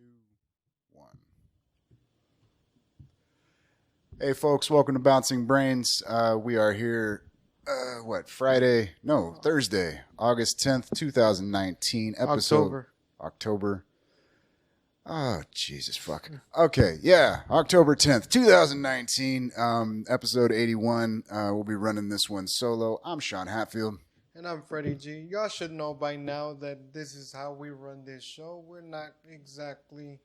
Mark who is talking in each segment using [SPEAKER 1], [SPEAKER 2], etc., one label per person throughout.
[SPEAKER 1] 2, 1. Hey, folks, welcome to Bouncing Brains. We are here, Thursday, August 10th, 2019, episode... October. Oh, Jesus, fuck. Okay, yeah, October 10th, 2019, episode 81. We'll be running this one solo. I'm Sean Hatfield.
[SPEAKER 2] And I'm Freddy G. Y'all should know by now that this is how we run this show. We're not exactly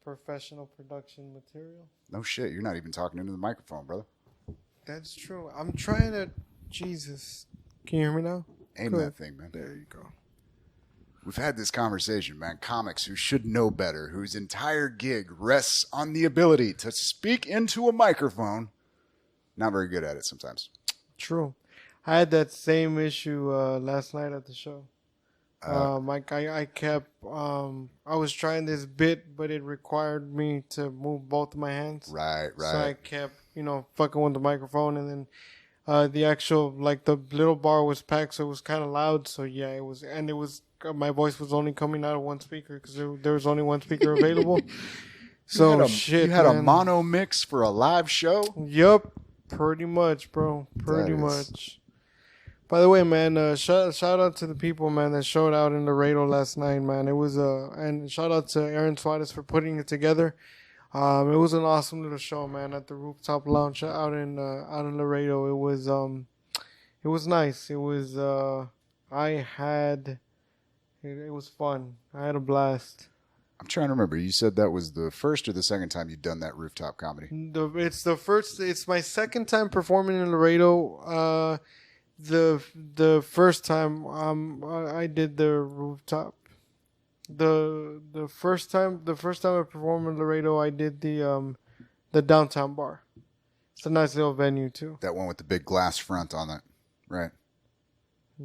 [SPEAKER 2] professional production material.
[SPEAKER 1] No shit, you're not even talking into the microphone, brother.
[SPEAKER 2] That's true. I'm trying to... Jesus. Can you hear me now?
[SPEAKER 1] Aim that thing, man.
[SPEAKER 2] There you go.
[SPEAKER 1] We've had this conversation, man. Comics who should know better, whose entire gig rests on the ability to speak into a microphone. Not very good at it sometimes.
[SPEAKER 2] True. I had that same issue last night at the show. I was trying this bit, but it required me to move both of my hands.
[SPEAKER 1] Right.
[SPEAKER 2] So I kept, fucking with the microphone, and then the actual, the little bar was packed, so it was kind of loud. So yeah, it was, my voice was only coming out of one speaker because there was only one speaker available. So
[SPEAKER 1] you had a mono mix for a live show?
[SPEAKER 2] Yep, pretty much, bro. Pretty much. By the way, man, shout out to the people, man, that showed out in Laredo last night, man. It was and shout out to Aaron Suarez for putting it together. It was an awesome little show, man, at the rooftop lounge out in Laredo. It was nice. It was it was fun. I had a blast.
[SPEAKER 1] I'm trying to remember. You said that was the first or the second time you'd done that rooftop comedy?
[SPEAKER 2] It's the first. It's my second time performing in Laredo. The first time I did the rooftop. The first time I performed in Laredo, I did the downtown bar. It's a nice little venue too.
[SPEAKER 1] That one with the big glass front on it, right?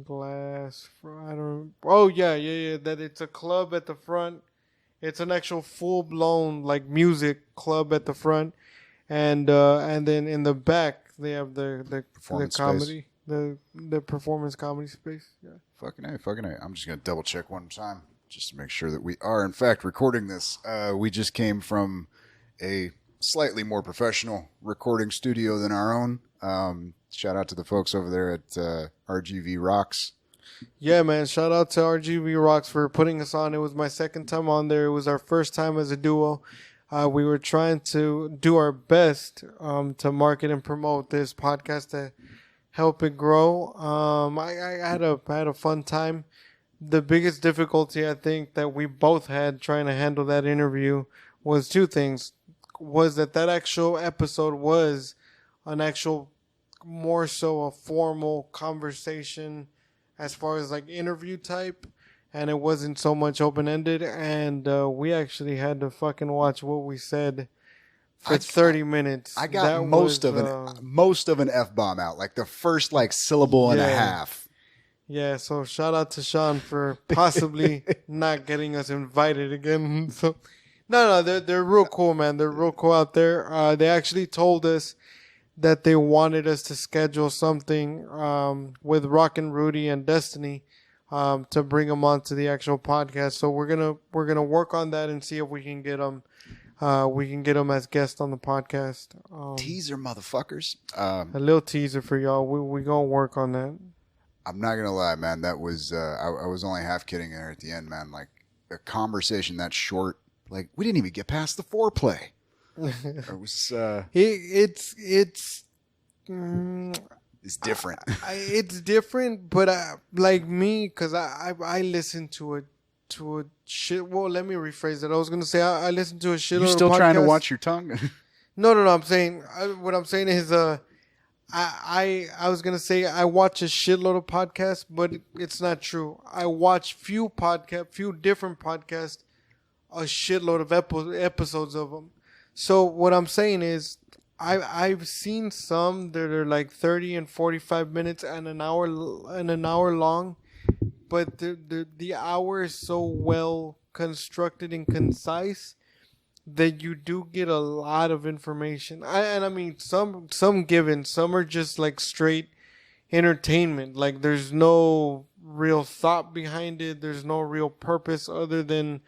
[SPEAKER 2] Glass front. I don't. Oh yeah. That it's a club at the front. It's an actual full blown music club at the front, and then in the back they have the comedy.
[SPEAKER 1] Space.
[SPEAKER 2] The performance comedy space. Yeah.
[SPEAKER 1] Fucking A. I'm just going to double check one time just to make sure that we are, in fact, recording this. We just came from a slightly more professional recording studio than our own. Shout out to the folks over there at RGV Rocks.
[SPEAKER 2] Yeah, man. Shout out to RGV Rocks for putting us on. It was my second time on there. It was our first time as a duo. We were trying to do our best to market and promote this podcast to help it grow. I had a fun time. The biggest difficulty I think that we both had trying to handle that interview was two things. Was that actual episode was an actual more so a formal conversation as far as interview type, and it wasn't so much open-ended, and we actually had to fucking watch what we said for 30 minutes.
[SPEAKER 1] I got most of an F-bomb out, the first syllable and a half.
[SPEAKER 2] Yeah, so shout out to Sean for possibly not getting us invited again. So no, they're real cool, man. They're real cool out there. They actually told us that they wanted us to schedule something with Rock and Rudy and Destiny to bring them onto the actual podcast. So we're gonna work on that and see if we can get them. We can get them as guests on the podcast.
[SPEAKER 1] Teaser, motherfuckers.
[SPEAKER 2] A little teaser for y'all. We gonna work on that.
[SPEAKER 1] I'm not gonna lie, man. That was I was only half kidding there at the end, man. A conversation that short, we didn't even get past the foreplay. It was
[SPEAKER 2] it's
[SPEAKER 1] different.
[SPEAKER 2] It's different, but me, because I listened to a shit. Well, let me rephrase that. I was gonna say I listened to a shit.
[SPEAKER 1] You still trying to watch your tongue?
[SPEAKER 2] No. I'm saying what I'm saying is I was gonna say I watch a shitload of podcasts, but it's not true. I watch few different podcasts, a shitload of episodes of them. So what I'm saying is I've seen some that are 30 and 45 minutes and an hour long, but the hour is so well constructed and concise that you do get a lot of information. I mean, some are just straight entertainment. There's no real thought behind it. There's no real purpose other than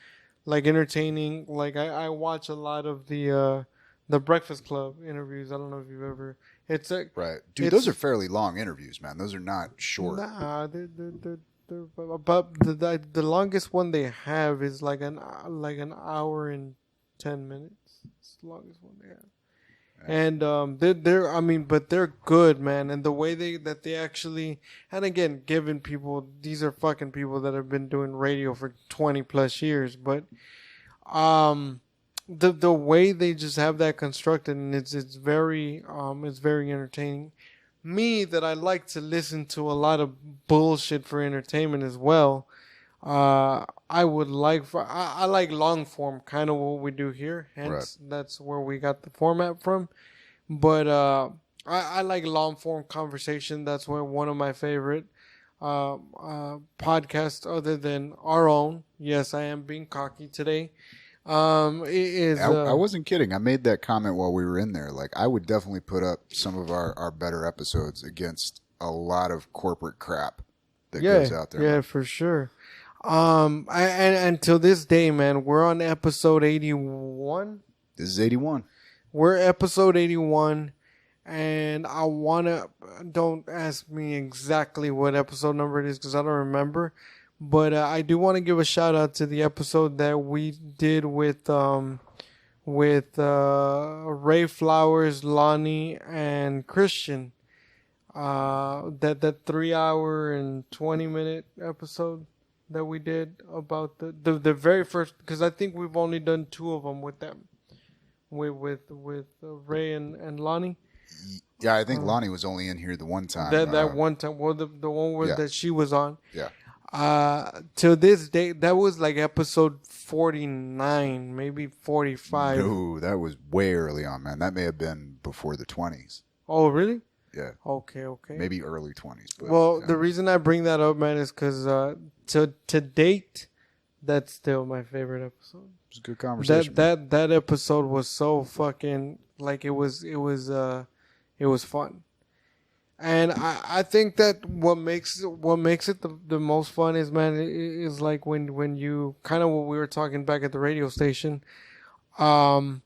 [SPEAKER 2] entertaining. Like I watch a lot of the Breakfast Club interviews. I don't know if you've ever. It's a
[SPEAKER 1] right, dude. Those are fairly long interviews, man. Those are not short.
[SPEAKER 2] Nah, they're about the longest one they have is like an hour and 10 minutes. It's the longest one they have. And they're I mean, but they're good, man. And the way they actually, and again, given people, these are fucking people that have been doing radio for 20 plus years, but the way they just have that constructed, and it's very entertaining. Me, that I like to listen to a lot of bullshit for entertainment as well. I like long form, kind of what we do here. Hence, that's where we got the format from. But I like long form conversation. That's one of my favorite podcasts, other than our own. Yes, I am being cocky today. I
[SPEAKER 1] wasn't kidding. I made that comment while we were in there. Like, I would definitely put up some of our better episodes against a lot of corporate crap that goes out there.
[SPEAKER 2] Yeah, for sure. And till this day, man, we're on episode 81.
[SPEAKER 1] This is 81.
[SPEAKER 2] We're episode 81, and don't ask me exactly what episode number it is, because I don't remember. But I do want to give a shout out to the episode that we did with Ray Flowers, Lonnie, and Christian. That 3 hour and 20-minute episode that we did about the very first, because I think we've only done 2 of them with them, with Ray and Lonnie.
[SPEAKER 1] Yeah, I think Lonnie was only in here the one time.
[SPEAKER 2] That one time, well, the one that she was on.
[SPEAKER 1] Yeah.
[SPEAKER 2] To this day, that was like episode 49, maybe 45.
[SPEAKER 1] No, that was way early on, man. That may have been before the 20s.
[SPEAKER 2] Oh, really?
[SPEAKER 1] Yeah.
[SPEAKER 2] Okay.
[SPEAKER 1] Maybe early 20s. But,
[SPEAKER 2] well, the reason I bring that up, man, is because to date, that's still my favorite episode.
[SPEAKER 1] It was a good conversation.
[SPEAKER 2] That episode was so fucking, like, it was fun. And I think that what makes it the most fun is, man, is like when you kind of what we were talking back at the radio station, when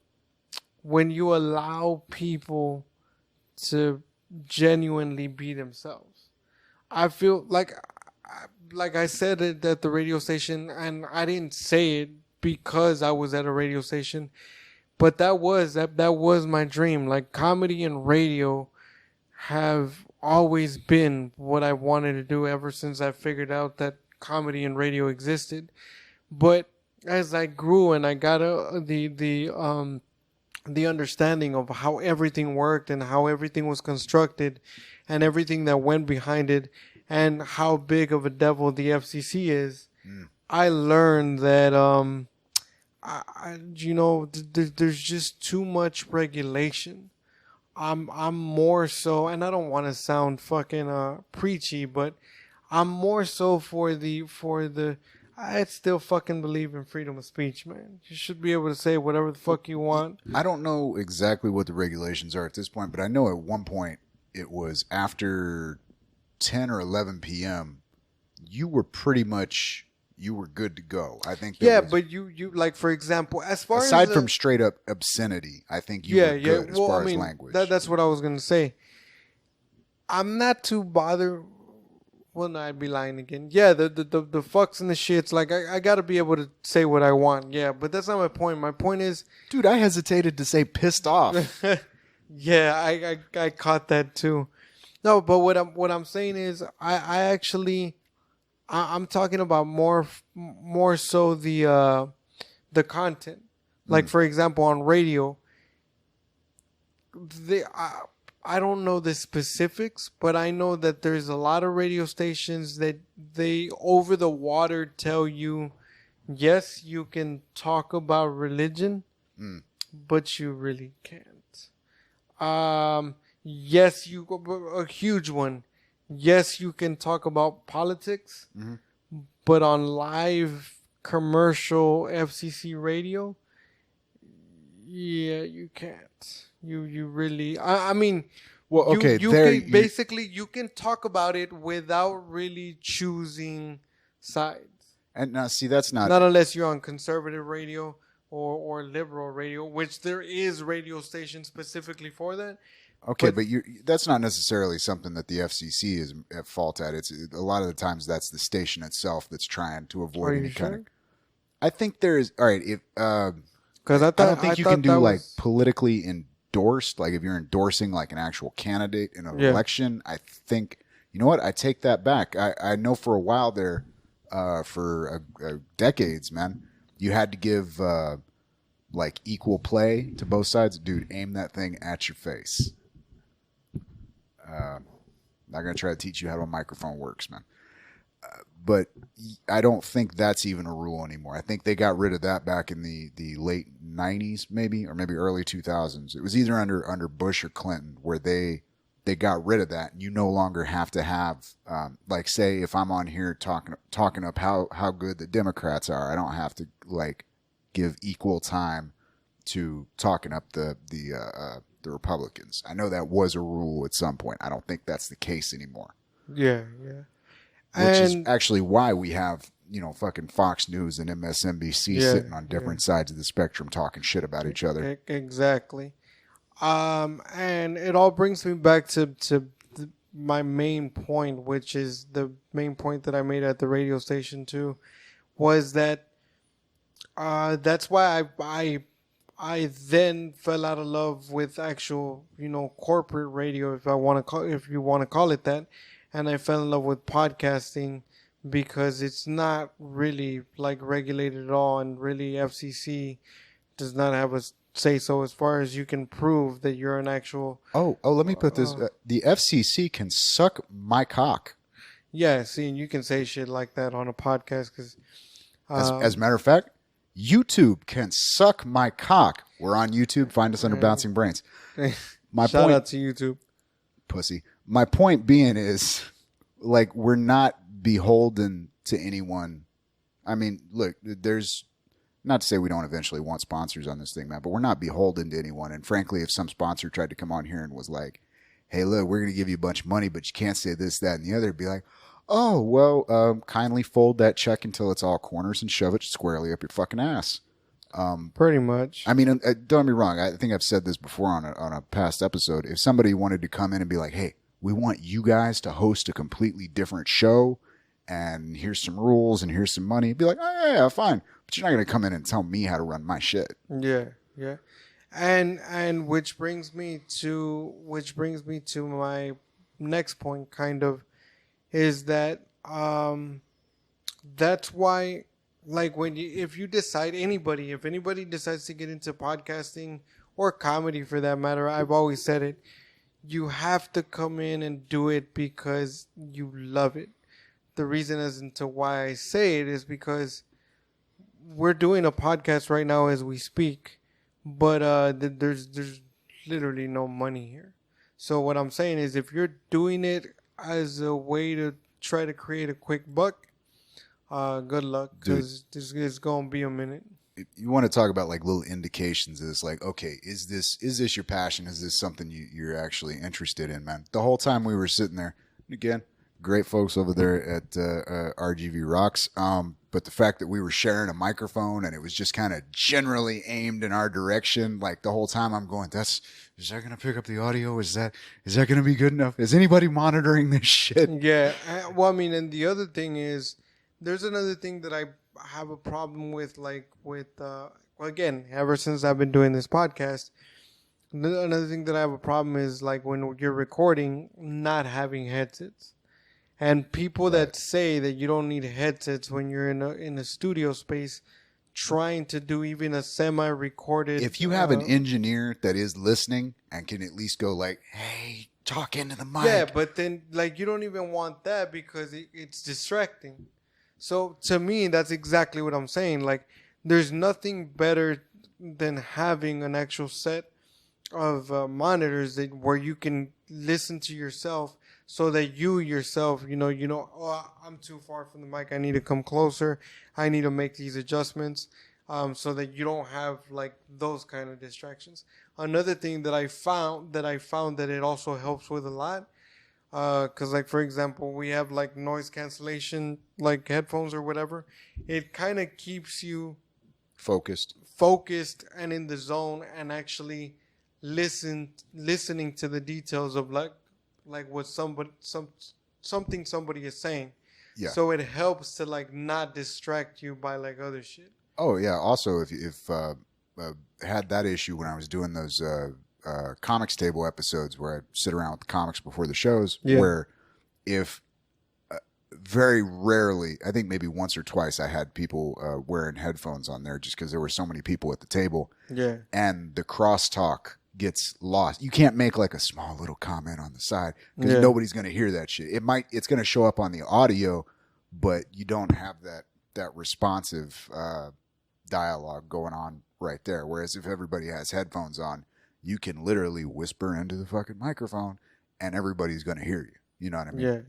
[SPEAKER 2] you allow people to genuinely be themselves. I feel like I said it at the radio station, and I didn't say it because I was at a radio station, but that was my dream. Like, comedy and radio have always been what I wanted to do ever since I figured out that comedy and radio existed. But as I grew and I got the understanding of how everything worked and how everything was constructed and everything that went behind it and how big of a devil the FCC is, I learned that there's just too much regulation. I'm more so, and I don't want to sound fucking preachy, but I'm more so for the I still fucking believe in freedom of speech, man. You should be able to say whatever the fuck you want.
[SPEAKER 1] I don't know exactly what the regulations are at this point, but I know at one point it was after 10 or 11 p.m. you were good to go. I think.
[SPEAKER 2] But you like, for example, as far
[SPEAKER 1] aside from straight up obscenity, I think you were good as far as language.
[SPEAKER 2] That's what I was gonna say. I'm not too bothered. Well, no, I'd be lying again. Yeah, the fucks and the shits. Like, I gotta be able to say what I want. Yeah, but that's not my point. My point is,
[SPEAKER 1] dude, I hesitated to say pissed off.
[SPEAKER 2] Yeah, I caught that too. No, but what I'm saying is, I'm talking about more so the content. Like, for example, on radio, I don't know the specifics, but I know that there's a lot of radio stations that they over the water tell you, yes, you can talk about religion, but you really can't. Yes, a huge one. Yes, you can talk about politics, but on live commercial FCC radio, yeah, you can't. You really, I mean, well, okay, you can talk about it without really choosing sides.
[SPEAKER 1] And now, see, that's not
[SPEAKER 2] unless you're on conservative radio or liberal radio, which there is radio stations specifically for that.
[SPEAKER 1] okay. But that's not necessarily something that the FCC is at fault at. It's a lot of the times that's the station itself that's trying to avoid any kind of. I think there is. All right, if because I don't think you can do like politically endorsed. Like if you're endorsing like an actual candidate in an election, I think you know what? I take that back. I know for a while there. For decades, man, you had to give like equal play to both sides. Dude, aim that thing at your face. Not gonna try to teach you how a microphone works, man. But I don't think that's even a rule anymore. I think they got rid of that back in the late '90s, maybe, or maybe early 2000s. It was either under Bush or Clinton where they got rid of that. You no longer have to have, like, say, if I'm on here talking up how good the Democrats are, I don't have to like give equal time to talking up the Republicans. I know that was a rule at some point. I don't think that's the case anymore.
[SPEAKER 2] Yeah.
[SPEAKER 1] Which is actually why we have fucking Fox News and MSNBC sitting on different sides of the spectrum talking shit about each other.
[SPEAKER 2] Exactly. And it all brings me back to my main point, which is the main point that I made at the radio station too, was that that's why I then fell out of love with actual corporate radio, if you want to call it that, and I fell in love with podcasting because it's not really like regulated at all, and really FCC does not have a say so as far as you can prove that you're an actual.
[SPEAKER 1] Let me put this: the FCC can suck my cock.
[SPEAKER 2] Yeah, see, and you can say shit like that on a podcast because.
[SPEAKER 1] As a matter of fact, YouTube can suck my cock. We're on YouTube. Find us under Bouncing Brains.
[SPEAKER 2] Shout out to YouTube,
[SPEAKER 1] pussy. My point being is, like, we're not beholden to anyone. I mean, look, there's. Not to say we don't eventually want sponsors on this thing, man, but we're not beholden to anyone. And frankly, if some sponsor tried to come on here and was like, hey, look, we're going to give you a bunch of money, but you can't say this, that, and the other, it'd be like, oh, well, kindly fold that check until it's all corners and shove it squarely up your fucking ass.
[SPEAKER 2] Pretty much.
[SPEAKER 1] I mean, don't get me wrong. I think I've said this before on a past episode. If somebody wanted to come in and be like, hey, we want you guys to host a completely different show, and here's some rules and here's some money, be like, oh, yeah, fine. But you're not going to come in and tell me how to run my shit.
[SPEAKER 2] Yeah. And which brings me to my next point, kind of, is that that's why, like, if anybody decides to get into podcasting or comedy for that matter, I've always said it, you have to come in and do it because you love it. The reason as to why I say it is because we're doing a podcast right now as we speak, but there's literally no money here. So what I'm saying is, if you're doing it as a way to try to create a quick buck, good luck, because this is gonna be a minute.
[SPEAKER 1] You want to talk about like little indications of this, like, okay, is this your passion? Is this something you're actually interested in, man? The whole time we were sitting there, again, great folks over there at RGV Rocks. But the fact that we were sharing a microphone and it was just kind of generally aimed in our direction, like the whole time I'm going, is that going to pick up the audio? Is that going to be good enough? Is anybody monitoring this shit?
[SPEAKER 2] Yeah. Well, I mean, and the other thing is, there's another thing that I have a problem with, again, ever since I've been doing this podcast, another thing that I have a problem is, like, when you're recording, not having headsets. And people that say that you don't need headsets when you're in a studio space, trying to do even a semi-recorded.
[SPEAKER 1] If you have an engineer that is listening and can at least go like, "Hey, talk into the mic."
[SPEAKER 2] Yeah, but then like you don't even want that because it's distracting. So to me, that's exactly what I'm saying. Like, there's nothing better than having an actual set of monitors where you can listen to yourself. So that you yourself, oh, I'm too far from the mic. I need to come closer. I need to make these adjustments, so that you don't have like those kind of distractions. Another thing that I found that it also helps with a lot, Because, like, for example, we have, like, noise cancellation, like, headphones or whatever. It kind of keeps you
[SPEAKER 1] focused
[SPEAKER 2] and in the zone and actually listening to the details of, like what something somebody is saying.
[SPEAKER 1] Yeah.
[SPEAKER 2] So it helps to, like, not distract you by, like, other shit.
[SPEAKER 1] Oh, yeah. Also, if had that issue when I was doing those comics table episodes where I'd sit around with the comics before the shows, where if very rarely, I think maybe once or twice, I had people wearing headphones on there just because there were so many people at the table.
[SPEAKER 2] Yeah.
[SPEAKER 1] And the crosstalk gets lost. You can't make like a small little comment on the side because nobody's going to hear that shit. It's going to show up on the audio, but you don't have that responsive dialogue going on right there. Whereas if everybody has headphones on, you can literally whisper into the fucking microphone and everybody's going to hear you. You know what I mean?
[SPEAKER 2] Yeah,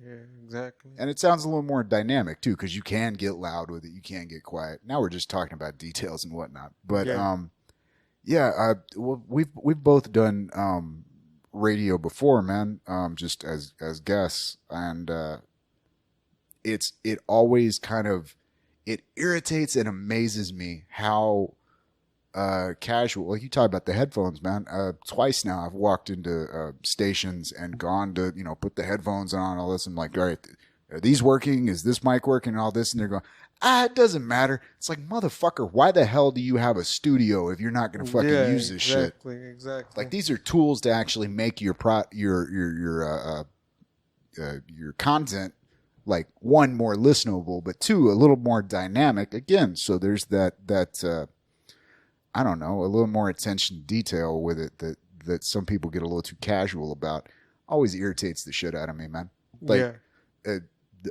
[SPEAKER 2] exactly.
[SPEAKER 1] And it sounds a little more dynamic too, because you can get loud with it. You can get quiet. Now we're just talking about details and whatnot. But well, we've both done radio before, man. Just as guests, and it always kind of it irritates and amazes me how casual. Like you talk about the headphones, man. Twice now I've walked into stations and gone to put the headphones on and all this. I'm like, all right, are these working? Is this mic working? And all this, and they're going, it doesn't matter. It's like, motherfucker, why the hell do you have a studio if you're not going to fucking use this shit?
[SPEAKER 2] Exactly.
[SPEAKER 1] Like these are tools to actually make your content, like, one, more listenable, but two, a little more dynamic. Again, so there's that I don't know, a little more attention to detail with it that some people get a little too casual about. Always irritates the shit out of me, man. Like,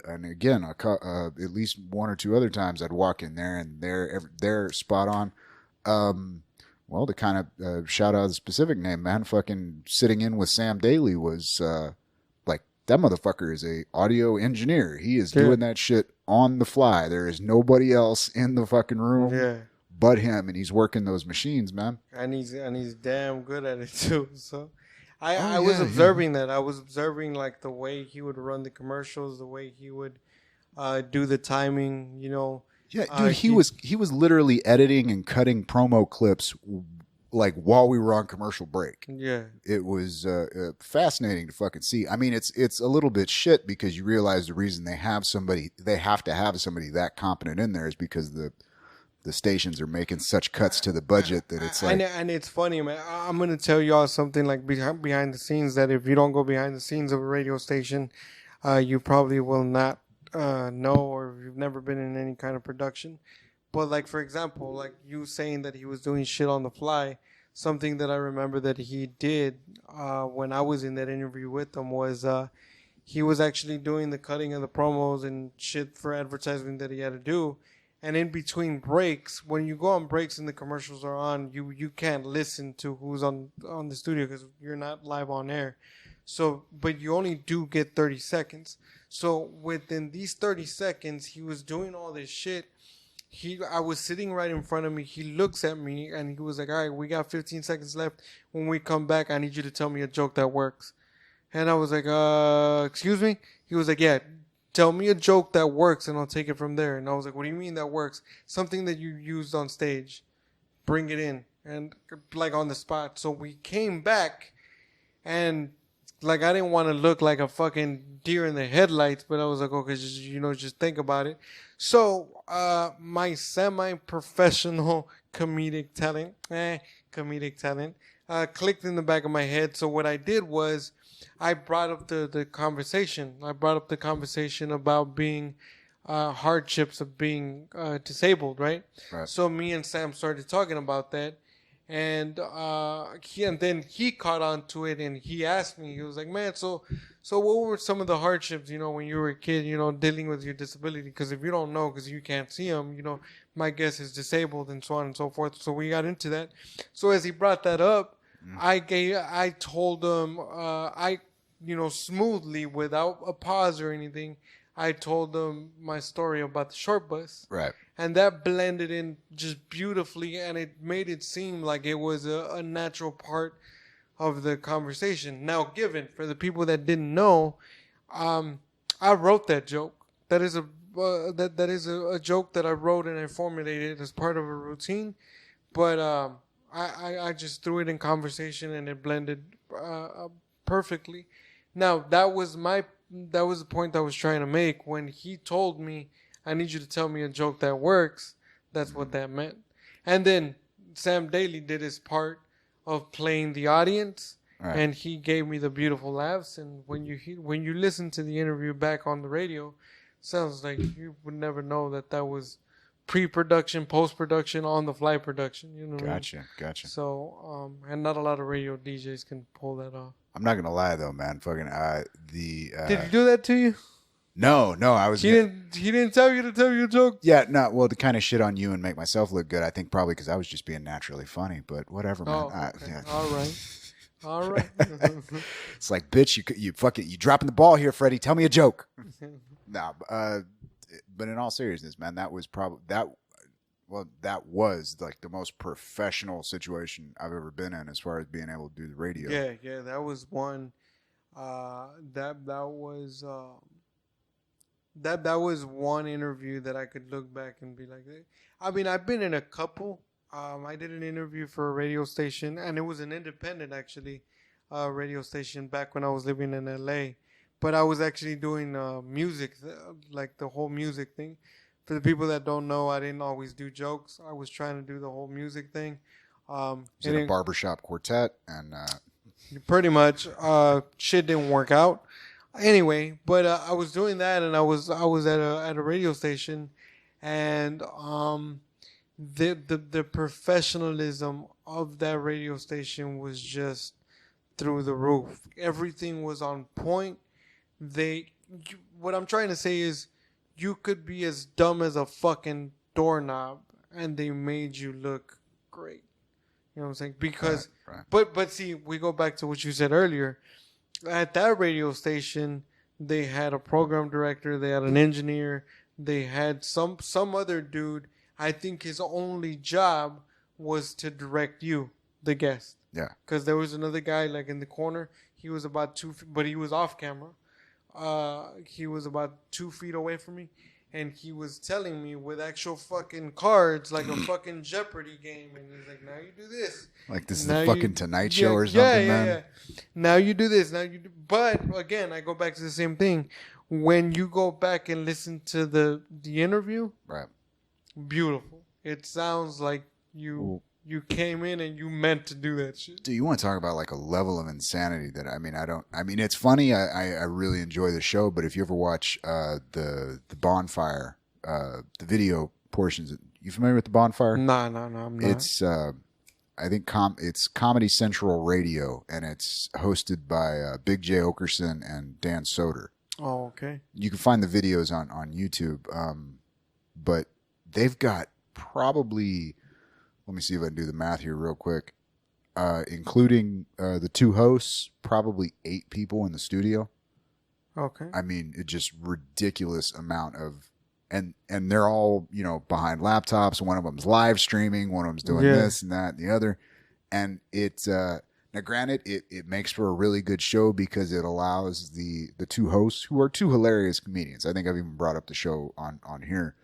[SPEAKER 1] and again, at least one or two other times I'd walk in there and they're spot on. Well, to kind of shout out the specific name, man, fucking sitting in with Sam Daly was like, that motherfucker is a audio engineer. He is doing that shit on the fly. There is nobody else in the fucking room but him, and he's working those machines, man.
[SPEAKER 2] And he's damn good at it too. So I was observing that. I was observing, like, the way he would run the commercials, the way he would do the timing,
[SPEAKER 1] Yeah, dude, he was literally editing and cutting promo clips like while we were on commercial break.
[SPEAKER 2] Yeah.
[SPEAKER 1] It was fascinating to fucking see. I mean, it's a little bit shit because you realize the reason they have to have somebody that competent in there is because the stations are making such cuts to the budget that it's like...
[SPEAKER 2] And it's funny, man. I'm going to tell y'all something, like, behind the scenes, that if you don't go behind the scenes of a radio station, you probably will not know, or if you've never been in any kind of production. But, like, for example, like you saying that he was doing shit on the fly, something that I remember that he did when I was in that interview with him was he was actually doing the cutting of the promos and shit for advertising that he had to do. And in between breaks, when you go on breaks and the commercials are on, you can't listen to who's on the studio because you're not live on air. So, but you only do get 30 seconds. So within these 30 seconds, he was doing all this shit. I was sitting right in front of me. He looks at me and he was like, all right, we got 15 seconds left. When we come back, I need you to tell me a joke that works. And I was like, excuse me? He was like, yeah. Tell me a joke that works and I'll take it from there. And I was like, what do you mean that works? Something that you used on stage. Bring it in. And, like, on the spot. So we came back and, like, I didn't want to look like a fucking deer in the headlights, but I was like, okay, just think about it. So my semi-professional comedic talent clicked in the back of my head. So what I did was, I brought up the conversation. I brought up the conversation about being hardships of being disabled, right? So me and Sam started talking about that, and then he caught on to it, and he asked me. He was like, "Man, so what were some of the hardships, when you were a kid, dealing with your disability? Because if you don't know, because you can't see them, my guess is disabled, and so on and so forth." So we got into that. So as he brought that up, I told him, smoothly, without a pause or anything, I told them my story about the short bus.
[SPEAKER 1] Right.
[SPEAKER 2] And that blended in just beautifully, and it made it seem like it was a natural part of the conversation. Now, given, for the people that didn't know, I wrote that joke. That is that is a joke that I wrote and I formulated as part of a routine. But I just threw it in conversation and it blended perfectly. Now that was the point I was trying to make when he told me, I need you to tell me a joke that works. That's what that meant. And then Sam Daly did his part of playing the audience, right. And he gave me the beautiful laughs. And when you listen to the interview back on the radio, sounds like you would never know that was pre-production, post-production, on-the-fly production. You know what I mean?
[SPEAKER 1] Gotcha.
[SPEAKER 2] So, and not a lot of radio DJs can pull that off.
[SPEAKER 1] I'm not gonna lie though, man. Fucking
[SPEAKER 2] Did he do that to you?
[SPEAKER 1] No. I was.
[SPEAKER 2] He didn't tell you to tell you a joke.
[SPEAKER 1] Yeah, no. Well, to kind of shit on you and make myself look good, I think probably because I was just being naturally funny. But whatever, man.
[SPEAKER 2] Okay. Yeah. All right.
[SPEAKER 1] It's like, bitch, you dropping the ball here, Freddy. Tell me a joke. Nah, but in all seriousness, man, that was like the most professional situation I've ever been in as far as being able to do the radio.
[SPEAKER 2] Yeah, that was one. That was one interview that I could look back and be like, I mean, I've been in a couple. I did an interview for a radio station, and it was an independent actually radio station back when I was living in LA. But I was actually doing music, like the whole music thing. For the people that don't know, I didn't always do jokes. I was trying to do the whole music thing.
[SPEAKER 1] It's in a barbershop quartet, and
[SPEAKER 2] pretty much shit didn't work out. Anyway, but I was doing that, and I was at a radio station, and the professionalism of that radio station was just through the roof. Everything was on point. What I'm trying to say is, you could be as dumb as a fucking doorknob, and they made you look great. You know what I'm saying? Because, right. But see, we go back to what you said earlier. At that radio station, they had a program director, they had an engineer, they had some other dude. I think his only job was to direct you, the guest.
[SPEAKER 1] Yeah.
[SPEAKER 2] Because there was another guy like in the corner. He was about 2 feet, but he was off camera. He was about 2 feet away from me, and he was telling me with actual fucking cards, like a fucking Jeopardy game, and he's like, "Now you do this."
[SPEAKER 1] Like this is a fucking Tonight Show or something, man. Yeah.
[SPEAKER 2] Now you do this. Now you do. But again, I go back to the same thing. When you go back and listen to the interview,
[SPEAKER 1] right?
[SPEAKER 2] Beautiful. It sounds like you came in and you meant to do that shit.
[SPEAKER 1] Dude, you want to talk about like a level of insanity that it's funny. I really enjoy the show, but if you ever watch the Bonfire, the video portions, you familiar with the Bonfire?
[SPEAKER 2] No, I'm not.
[SPEAKER 1] It's I think it's Comedy Central Radio, and it's hosted by Big J Okerson and Dan Soder.
[SPEAKER 2] Oh, okay.
[SPEAKER 1] You can find the videos on YouTube, but they've got probably. Let me see if I can do the math here real quick. Including the two hosts, probably 8 people in the studio.
[SPEAKER 2] Okay.
[SPEAKER 1] I mean, it's just ridiculous amount of, and they're all, behind laptops. One of them's live streaming. One of them's doing this and that and the other. And it's, now granted, it makes for a really good show because it allows the two hosts, who are two hilarious comedians. I think I've even brought up the show on here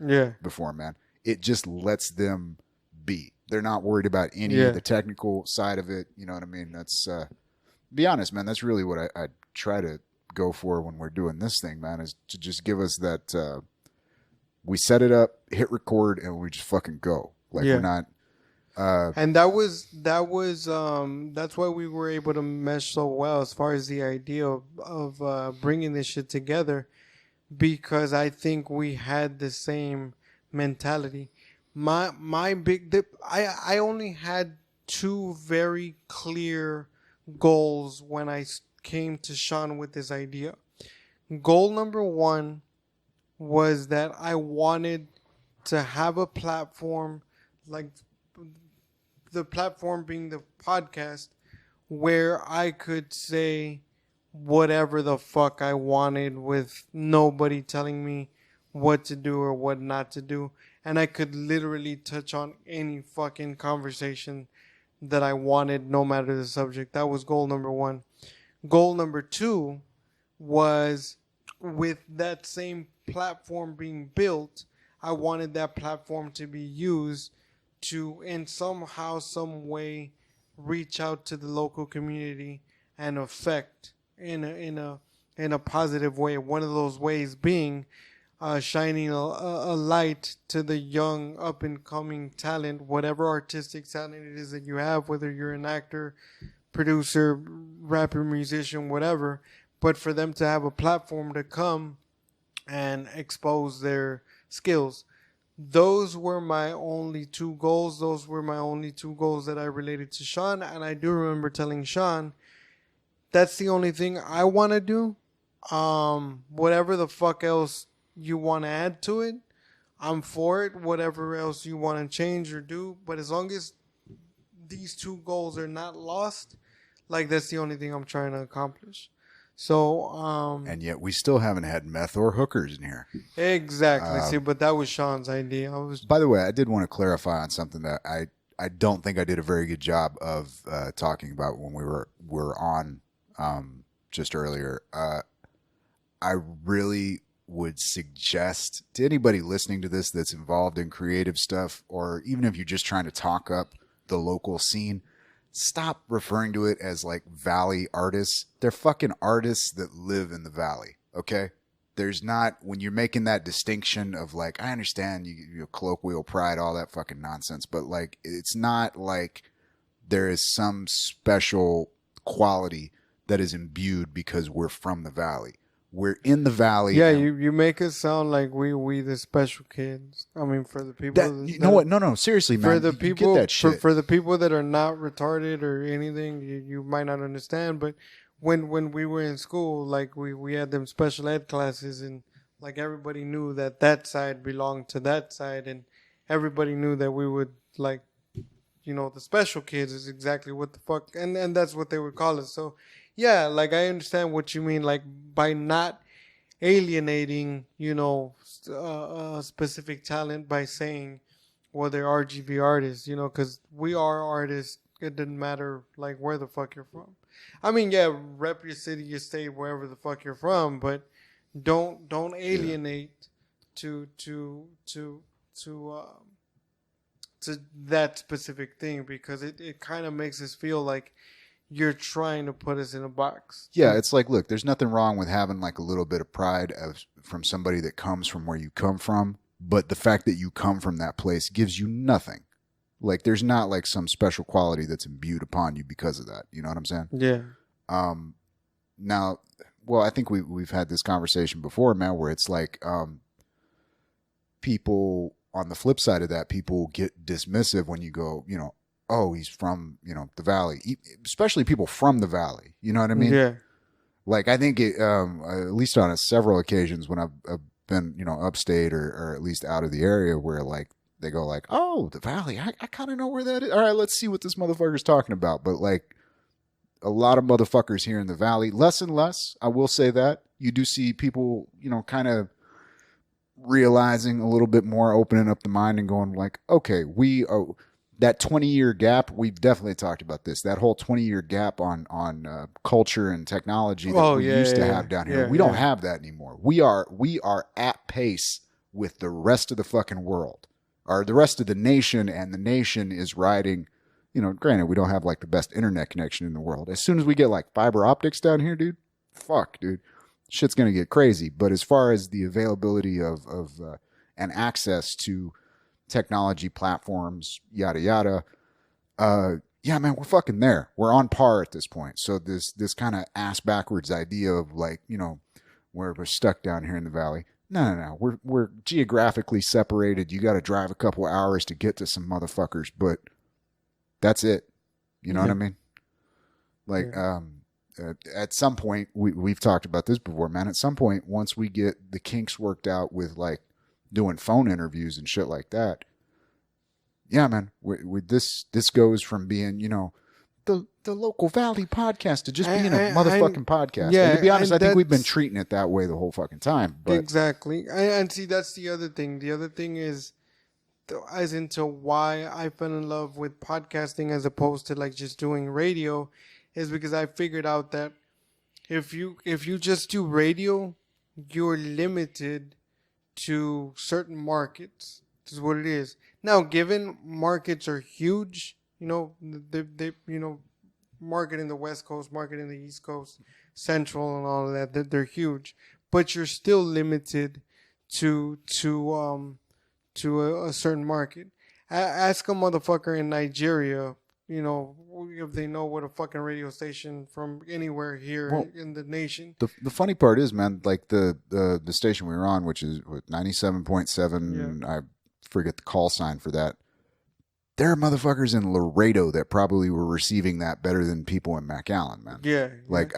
[SPEAKER 1] before, man. It just lets them be. They're not worried about any of the technical side of it. You know what I mean? That's, be honest, man, that's really what I try to go for when we're doing this thing, man, is to just give us that, we set it up, hit record, and we just fucking go. Like we're not.
[SPEAKER 2] And that's why we were able to mesh so well as far as the idea of bringing this shit together, because I think we had the same mentality. My big dip, I only had 2 very clear goals when I came to Sean with this idea. Goal number 1 was that I wanted to have a platform, like the platform being the podcast, where I could say whatever the fuck I wanted with nobody telling me what to do or what not to do. And I could literally touch on any fucking conversation that I wanted, no matter the subject. That was goal number 1. Goal number 2 was with that same platform being built, I wanted that platform to be used to, in somehow, some way, reach out to the local community and affect in a positive way. One of those ways being shining a light to the young up and coming talent, whatever artistic talent it is that you have, whether you're an actor, producer, rapper, musician, whatever, but for them to have a platform to come and expose their skills. Those were my only two goals. Those were my only two goals that I related to Sean. And I do remember telling Sean, that's the only thing I want to do. Whatever the fuck else you want to add to it, I'm for it. Whatever else you want to change or do. But as long as these two goals are not lost, like, that's the only thing I'm trying to accomplish. So,
[SPEAKER 1] and yet we still haven't had meth or hookers in here.
[SPEAKER 2] Exactly. See, but that was Sean's idea.
[SPEAKER 1] By the way, I did want to clarify on something that I don't think I did a very good job of talking about when we were on just earlier. I really would suggest to anybody listening to this that's involved in creative stuff, or even if you're just trying to talk up the local scene, stop referring to it as like Valley artists. They're fucking artists that live in the Valley, okay? There's not, when you're making that distinction of like, I understand you colloquial pride, all that fucking nonsense, but like, it's not like there is some special quality that is imbued because we're from the Valley. We're in the Valley.
[SPEAKER 2] Yeah, you make it sound like we the special kids. I mean, for the people
[SPEAKER 1] you know what? No, seriously, man.
[SPEAKER 2] For the people,
[SPEAKER 1] get that shit.
[SPEAKER 2] For the people that are not retarded or anything, you might not understand. But when we were in school, like we had them special ed classes, and like everybody knew that side belonged to that side, and everybody knew that we would like, the special kids is exactly what the fuck, and that's what they would call us. So. Yeah, like I understand what you mean, like by not alienating, specific talent by saying, well, they're RGB artists, because we are artists. It doesn't matter like where the fuck you're from. I mean, yeah, rep your city, your state, wherever the fuck you're from, but don't alienate to that specific thing, because it kind of makes us feel like you're trying to put us in a box.
[SPEAKER 1] Yeah, it's like, look, there's nothing wrong with having like a little bit of pride from somebody that comes from where you come from, but the fact that you come from that place gives you nothing. Like, there's not like some special quality that's imbued upon you because of that. You know what I'm saying?
[SPEAKER 2] Yeah.
[SPEAKER 1] Now, well, I think we've had this conversation before, man, where it's like people on the flip side of that, people get dismissive when you go, oh, he's from, the Valley, especially people from the Valley. You know what I mean?
[SPEAKER 2] Yeah.
[SPEAKER 1] Like, I think it, at least on several occasions when I've been, upstate or at least out of the area where like they go like, oh, the Valley, I kind of know where that is. All right, let's see what this motherfucker's talking about. But like a lot of motherfuckers here in the Valley, less and less, I will say that. You do see people, kind of realizing a little bit more, opening up the mind and going like, okay, that 20-year gap, we've definitely talked about this. That whole 20-year gap on culture and technology that we used to have down here. We don't have that anymore. We are at pace with the rest of the fucking world, or the rest of the nation, and the nation is riding. Granted, we don't have like the best internet connection in the world. As soon as we get like fiber optics down here, dude, shit's gonna get crazy. But as far as the availability of and access to technology platforms, yada yada, yeah, man, we're fucking there. We're on par at this point. So this kind of ass backwards idea of like, where we're stuck down here in the Valley. No. We're geographically separated. You got to drive a couple hours to get to some motherfuckers, but that's it. You know what I mean? Like, at some point, we've talked about this before, man. At some point, once we get the kinks worked out with like doing phone interviews and shit like that, yeah, man, this goes from being, the local Valley podcast to just being a motherfucking podcast. Yeah, and to be honest, I think we've been treating it that way the whole fucking time. But.
[SPEAKER 2] Exactly. And see, that's the other thing. The other thing is, as into why I fell in love with podcasting as opposed to like just doing radio, is because I figured out that if you just do radio, you're limited to certain markets. This is what it is. Now, given markets are huge, they market in the West Coast, market in the East Coast, Central, and all of that. They're huge, but you're still limited to a certain market. Ask a motherfucker in Nigeria, if they know what a fucking radio station from anywhere here in the nation.
[SPEAKER 1] The funny part is, man, like the station we were on, which is 97.7, I forget the call sign for that. There are motherfuckers in Laredo that probably were receiving that better than people in McAllen, man.
[SPEAKER 2] Yeah.
[SPEAKER 1] Like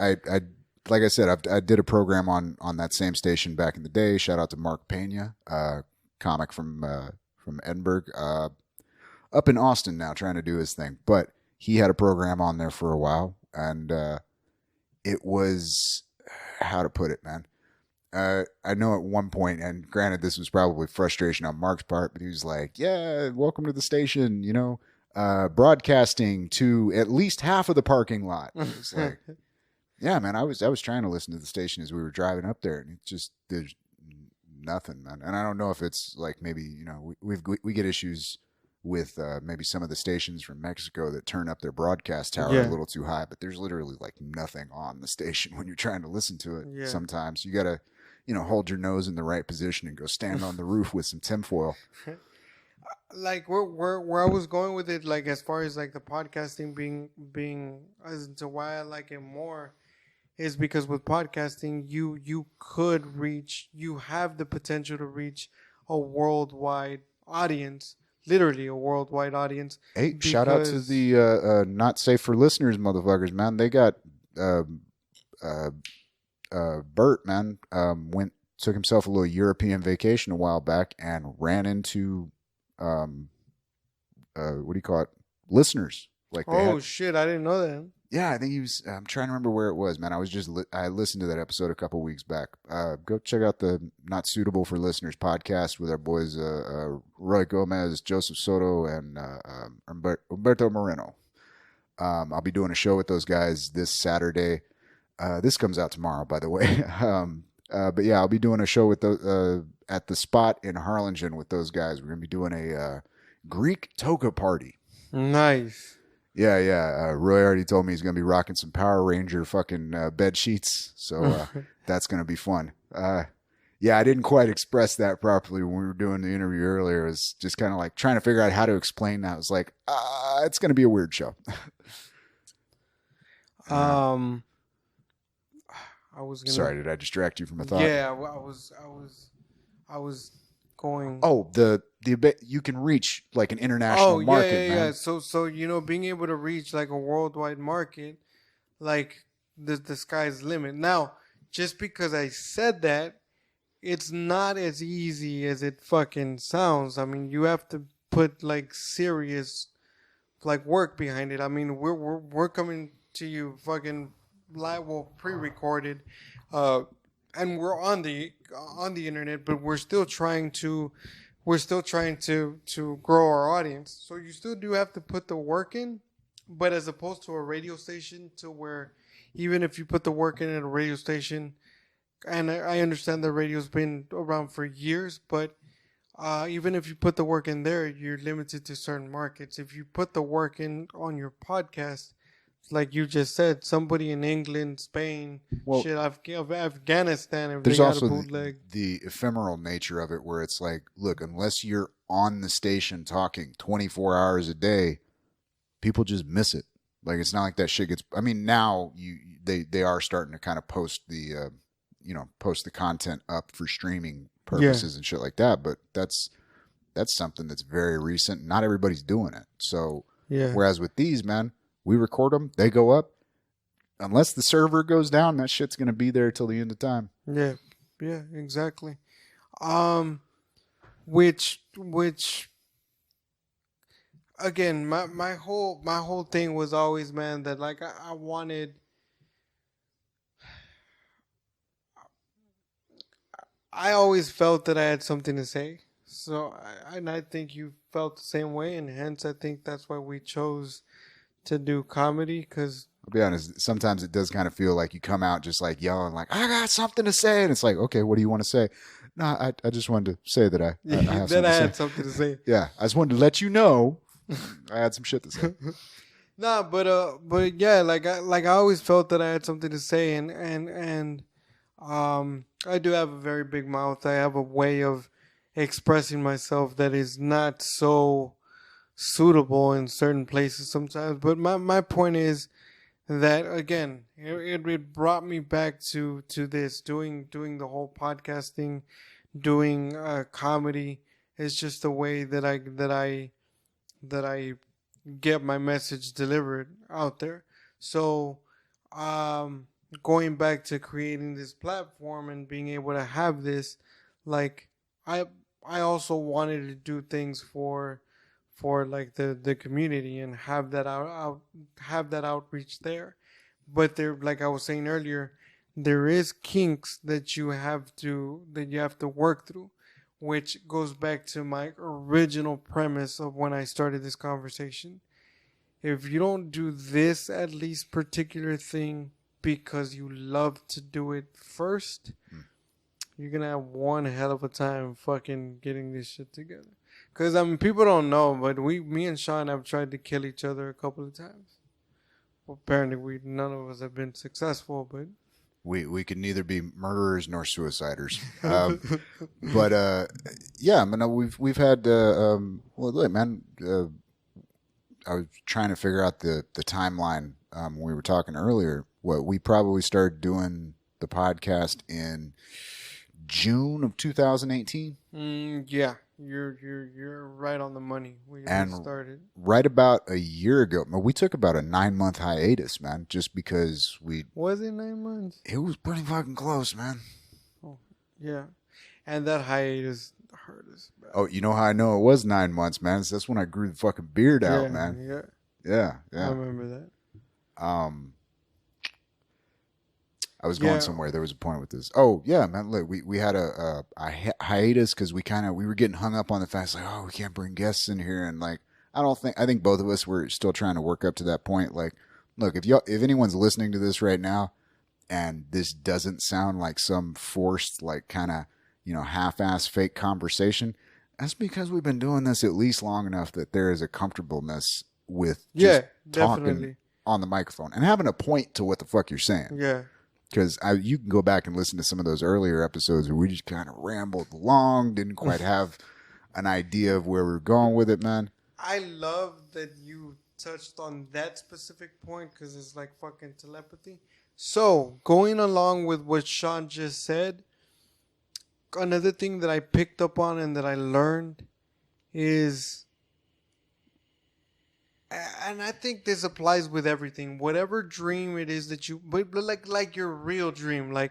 [SPEAKER 1] like I said, I did a program on that same station back in the day. Shout out to Mark Pena, comic from Edinburgh, up in Austin now, trying to do his thing. But he had a program on there for a while, and it was, how to put it, man. I know at one point, and granted, this was probably frustration on Mark's part, but he was like, "Yeah, welcome to the station, broadcasting to at least half of the parking lot." It was like, yeah, man, I was trying to listen to the station as we were driving up there, and there's nothing, man. And I don't know if it's like maybe we get issues with maybe some of the stations from Mexico that turn up their broadcast tower a little too high, but there's literally like nothing on the station when you're trying to listen to it. Yeah. Sometimes you gotta hold your nose in the right position and go stand on the roof with some tinfoil.
[SPEAKER 2] Like where I was going with it, like as far as like the podcasting being as to why I like it more, is because with podcasting you have the potential to reach a worldwide audience, literally a worldwide audient.
[SPEAKER 1] Hey, shout out to the Not Safe for Listeners motherfuckers, man. They got Bert, man, took himself a little European vacation a while back and ran into what do you call it? Listeners. Like
[SPEAKER 2] shit, I didn't know that.
[SPEAKER 1] Yeah, I think he was. I'm trying to remember where it was, man. I listened to that episode a couple weeks back. Go check out the Not Suitable for Listeners podcast with our boys Roy Gomez, Joseph Soto, and Humberto Moreno. I'll be doing a show with those guys this Saturday. This comes out tomorrow, by the way. But yeah, I'll be doing a show with at the Spot in Harlingen with those guys. We're gonna be doing a Greek toga party.
[SPEAKER 2] Nice.
[SPEAKER 1] Yeah. Roy already told me he's going to be rocking some Power Ranger fucking bed sheets. So that's going to be fun. Yeah, I didn't quite express that properly when we were doing the interview earlier. It was just kind of like trying to figure out how to explain that. It was like, it's going to be a weird show.
[SPEAKER 2] I was gonna...
[SPEAKER 1] Sorry, did I distract you from a thought?
[SPEAKER 2] Yeah, I was going.
[SPEAKER 1] Oh, the you can reach like an international market.
[SPEAKER 2] Yeah. So being able to reach like a worldwide market, like the sky's the limit. Now, just because I said that, it's not as easy as it fucking sounds. I mean, you have to put like serious like work behind it. I mean, we're coming to you fucking live, well, pre-recorded, and we're on the internet, but we're still trying to grow our audience. So you still do have to put the work in, but as opposed to a radio station, to where even if you put the work in at a radio station, and I understand the radio's been around for years, but even if you put the work in there, you're limited to certain markets. If you put the work in on your podcast, like you just said, somebody in England, Spain, Afghanistan, if
[SPEAKER 1] there's
[SPEAKER 2] they got
[SPEAKER 1] also
[SPEAKER 2] a bootleg.
[SPEAKER 1] the ephemeral nature of it, where it's like, look, unless you're on the station talking 24 hours a day, people just miss it. Like, it's not like that shit gets. I mean, now they are starting to kind of post the content up for streaming purposes and shit like that. But that's something that's very recent. Not everybody's doing it. So whereas with these, man, we record them, they go up. Unless the server goes down, that shit's gonna be there till the end of time.
[SPEAKER 2] Yeah, exactly. Which again, my whole thing was always, man, that like I wanted. I always felt that I had something to say. So I think you felt the same way, and hence I think that's why we chose to do comedy, because
[SPEAKER 1] I'll be honest. Sometimes it does kind of feel like you come out just like yelling, like, I got something to say. And it's like, okay, what do you want to say? No, I just wanted to say that I have
[SPEAKER 2] that I had
[SPEAKER 1] something
[SPEAKER 2] something to say.
[SPEAKER 1] Yeah, I just wanted to let you know I had some shit to say.
[SPEAKER 2] Nah, but yeah, like I always felt that I had something to say, and I do have a very big mouth. I have a way of expressing myself that is not so suitable in certain places sometimes. But my point is that again, it brought me back to this doing the whole podcasting, doing comedy. It's just a way that I get my message delivered out there. So, um, going back to creating this platform and being able to have this, like I I also wanted to do things for like the community and have that have that outreach there. But there, like I was saying earlier, there is kinks that you have to work through, which goes back to my original premise of when I started this conversation. If you don't do this at least particular thing because you love to do it first, you're gonna have one hell of a time fucking getting this shit together. Cause I mean, people don't know, but me and Sean have tried to kill each other a couple of times. Well, apparently, none of us have been successful, but
[SPEAKER 1] We could neither be murderers nor suiciders. But yeah, I mean, we've had. Well, look, man. I was trying to figure out the timeline when we were talking earlier. What we probably started doing the podcast in June of 2018.
[SPEAKER 2] Yeah, you're right on the money. We started
[SPEAKER 1] right about a year ago. We took about a 9-month hiatus, man, just because
[SPEAKER 2] was it 9 months?
[SPEAKER 1] It was pretty fucking close, man.
[SPEAKER 2] Oh, yeah, and that hiatus hurt us bad.
[SPEAKER 1] Oh, you know how I know it was 9 months, man? That's when I grew the fucking beard out, man. Yeah.
[SPEAKER 2] I remember that.
[SPEAKER 1] I was going somewhere. There was a point with this. Oh yeah, man. Look, we had a hiatus because we were getting hung up on the fact like, oh, we can't bring guests in here, and like I think both of us were still trying to work up to that point. Like, look, if anyone's listening to this right now, and this doesn't sound like some forced like kind of half-ass fake conversation, that's because we've been doing this at least long enough that there is a comfortableness with just talking
[SPEAKER 2] definitely
[SPEAKER 1] on the microphone and having a point to what the fuck you're saying.
[SPEAKER 2] Yeah.
[SPEAKER 1] Because you can go back and listen to some of those earlier episodes where we just kind of rambled along, didn't quite have an idea of where we were going with it, man.
[SPEAKER 2] I love that you touched on that specific point because it's like fucking telepathy. So, going along with what Sean just said, another thing that I picked up on and that I learned is, and I think this applies with everything, whatever dream it is that you, but like your real dream, like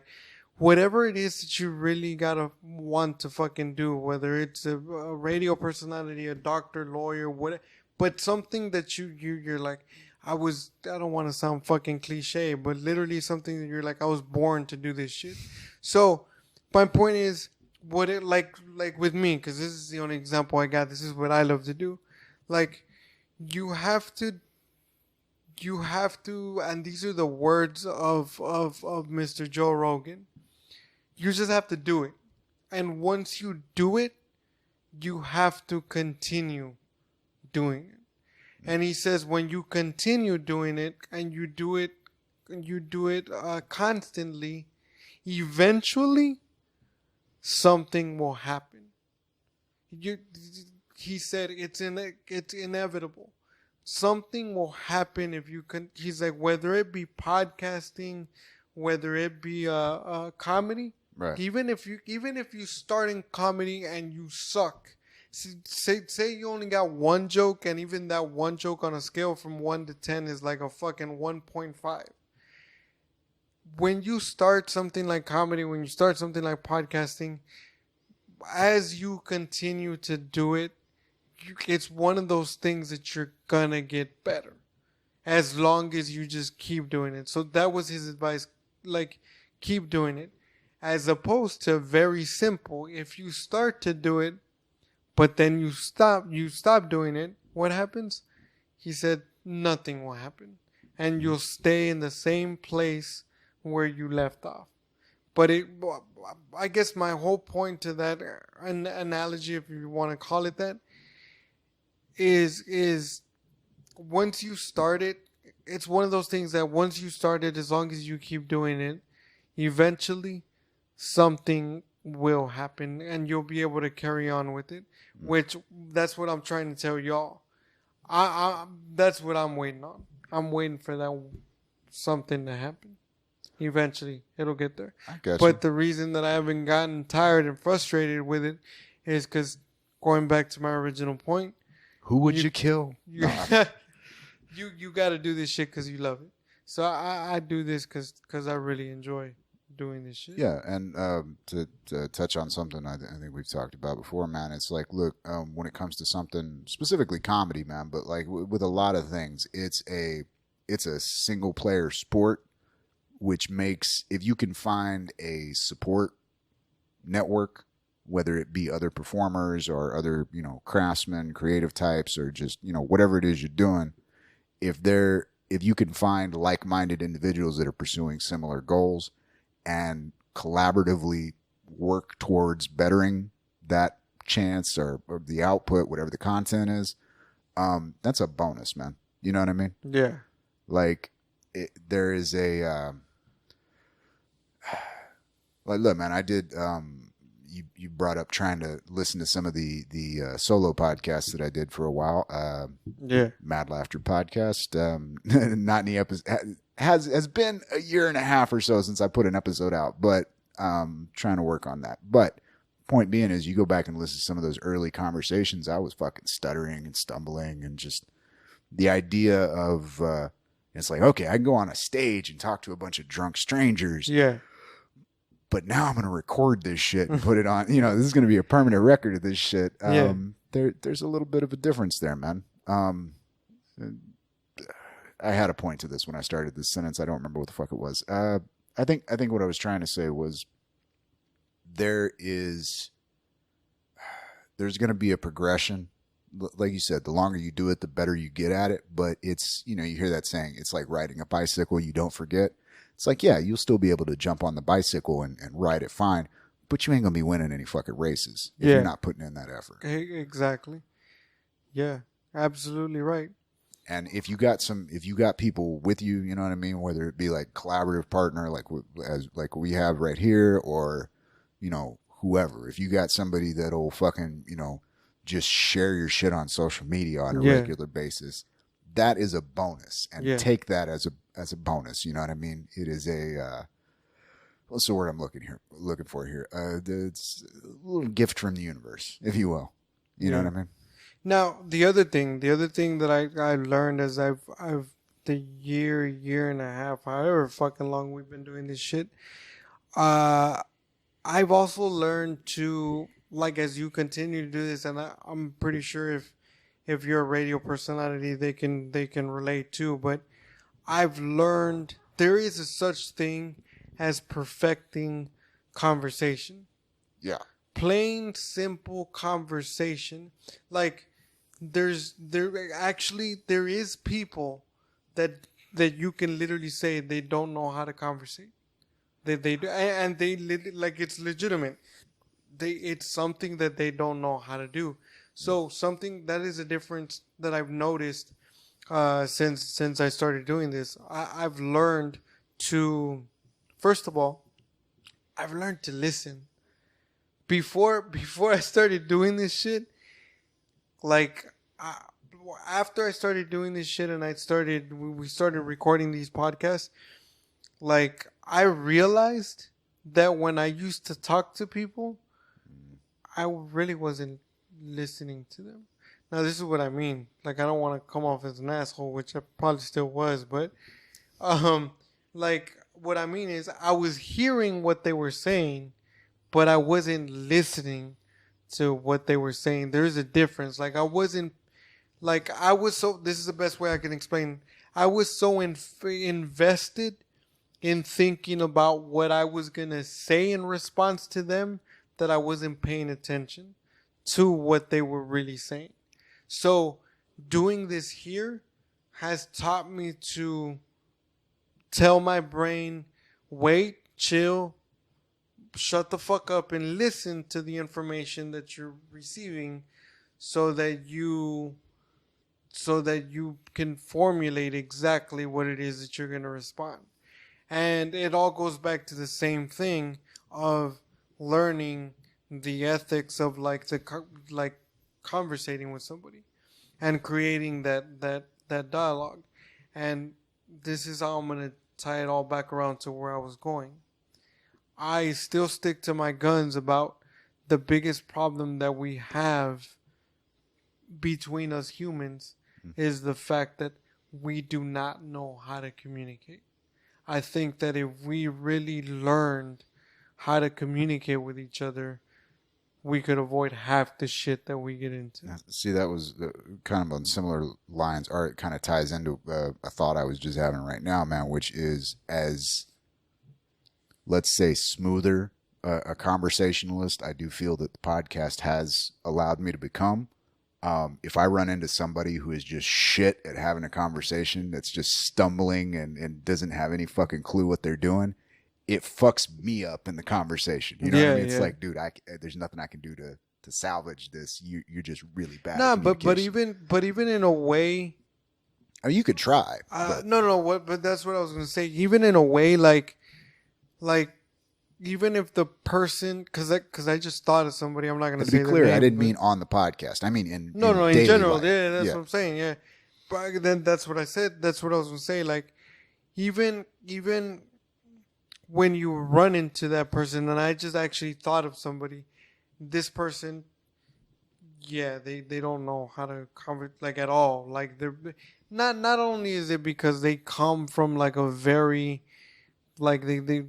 [SPEAKER 2] whatever it is that you really gotta want to fucking do, whether it's a radio personality, a doctor, lawyer, whatever, but something that you're like, I don't want to sound fucking cliche, but literally something that you're like, I was born to do this shit. So my point is, what it like with me, because this is the only example I got. This is what I love to do. Like, you have to, and these are the words of Mr. Joe Rogan. You just have to do it, and once you do it, you have to continue doing it. And he says, when you continue doing it and you do it constantly, eventually something will happen. He said it's inevitable. Something will happen if you can. He's like, whether it be podcasting, whether it be comedy,
[SPEAKER 1] right?
[SPEAKER 2] Even if you start in comedy and you suck, say you only got one joke, and even that one joke on a scale from 1 to 10 is like a fucking 1.5. When you start something like comedy, when you start something like podcasting, as you continue to do it, it's one of those things that you're gonna get better as long as you just keep doing it. So that was his advice, like, keep doing it, as opposed to very simple. If you start to do it but then you stop doing it, what happens? He said nothing will happen. and you'll stay in the same place where you left off. But I guess my whole point to that analogy, if you want to call it that, is once you start it, it's one of those things that once you start it, as long as you keep doing it, eventually something will happen and you'll be able to carry on with it. Which that's what I'm trying to tell y'all. That's what I'm waiting on. I'm waiting for that something to happen. Eventually, it'll get there.
[SPEAKER 1] I got you.
[SPEAKER 2] But the reason that I haven't gotten tired and frustrated with it is because, going back to my original point,
[SPEAKER 1] who would you kill?
[SPEAKER 2] You got to do this shit because you love it. So I do this because I really enjoy doing this shit.
[SPEAKER 1] Yeah, and to touch on something I think we've talked about before, man, it's like, look, when it comes to something, specifically comedy, man, but like with a lot of things, it's a single player sport, which makes, if you can find a support network, whether it be other performers or other, craftsmen, creative types, or just, whatever it is you're doing, if you can find like-minded individuals that are pursuing similar goals and collaboratively work towards bettering that chance or the output, whatever the content is, that's a bonus, man. You know what I mean?
[SPEAKER 2] Yeah.
[SPEAKER 1] Like, there is a... like, look, man, I did... You brought up trying to listen to some of the solo podcasts that I did for a while. Mad Laughter podcast. Not any episode has been a year and a half or so since I put an episode out, but trying to work on that. But point being is, you go back and listen to some of those early conversations, I was fucking stuttering and stumbling, and just the idea of it's like, okay, I can go on a stage and talk to a bunch of drunk strangers.
[SPEAKER 2] Yeah.
[SPEAKER 1] But now I'm going to record this shit and put it on, this is going to be a permanent record of this shit. There's a little bit of a difference there, man. I had a point to this when I started this sentence. I don't remember what the fuck it was. I think what I was trying to say was there's going to be a progression. Like you said, the longer you do it, the better you get at it. But it's, you hear that saying, it's like riding a bicycle, you don't forget. It's like, yeah, you'll still be able to jump on the bicycle and ride it fine, but you ain't going to be winning any fucking races if you're not putting in that effort.
[SPEAKER 2] Exactly. Yeah, absolutely right.
[SPEAKER 1] And if you got people with you, you know what I mean, whether it be like collaborative partner, like we have right here, or, whoever, if you got somebody that'll fucking, just share your shit on social media on a regular basis, that is a bonus, and take that as a bonus. You know what I mean? It is a what's the word I'm looking for here? It's a little gift from the universe, if you will. You know what I mean?
[SPEAKER 2] Now, the other thing that I learned as I've the year and a half, however fucking long we've been doing this shit, I've also learned to, like, as you continue to do this, and I'm pretty sure if you're a radio personality, they can relate too. But I've learned there is a such thing as perfecting conversation. Yeah. Plain, simple conversation. Like, there is people that you can literally say they don't know how to conversate. They do, and they like, it's legitimate. It's something that they don't know how to do. So something that is a difference that I've noticed since I started doing this. I've learned to, first of all, I've learned to listen. Before I started doing this shit, like, after I started doing this shit and we started recording these podcasts, like, I realized that when I used to talk to people, I really wasn't listening to them. Now, this is what I mean. Like, I don't want to come off as an asshole, which I probably still was, but like, what I mean is, I was hearing what they were saying, but I wasn't listening to what they were saying. There's a difference. Like, this is the best way I can explain. I was so invested in thinking about what I was going to say in response to them that I wasn't paying attention to what they were really saying. So doing this here has taught me to tell my brain, wait, chill, shut the fuck up and listen to the information that you're receiving so that you can formulate exactly what it is that you're going to respond. And it all goes back to the same thing of learning the ethics of like conversating with somebody and creating that dialogue. And this is how I'm going to tie it all back around to where I was going. I still stick to my guns about the biggest problem that we have between us humans is the fact that we do not know how to communicate. I think that if we really learned how to communicate with each other, we could avoid half the shit that we get into.
[SPEAKER 1] See, that was kind of on similar lines, or it kind of ties into a thought I was just having right now, man, which is as, let's say, smoother a conversationalist I do feel that the podcast has allowed me to become. If I run into somebody who is just shit at having a conversation, that's just stumbling and doesn't have any fucking clue what they're doing, it fucks me up in the conversation. You know what I mean? It's like, dude, there's nothing I can do to salvage this. You're just really bad.
[SPEAKER 2] Nah, but even in a way,
[SPEAKER 1] I mean, you could try.
[SPEAKER 2] But that's what I was gonna say. Even in a way, like even if the person, because I just thought of somebody, I'm not gonna say.
[SPEAKER 1] To be clear, I didn't mean on the podcast. I mean in
[SPEAKER 2] general.
[SPEAKER 1] Life.
[SPEAKER 2] Yeah, that's what I'm saying. Yeah, but then that's what I said. That's what I was gonna say. Like even when you run into that person, and I just actually thought of somebody, this person, they don't know how to convert like at all. Like they're not only is it because they come from like a very like they're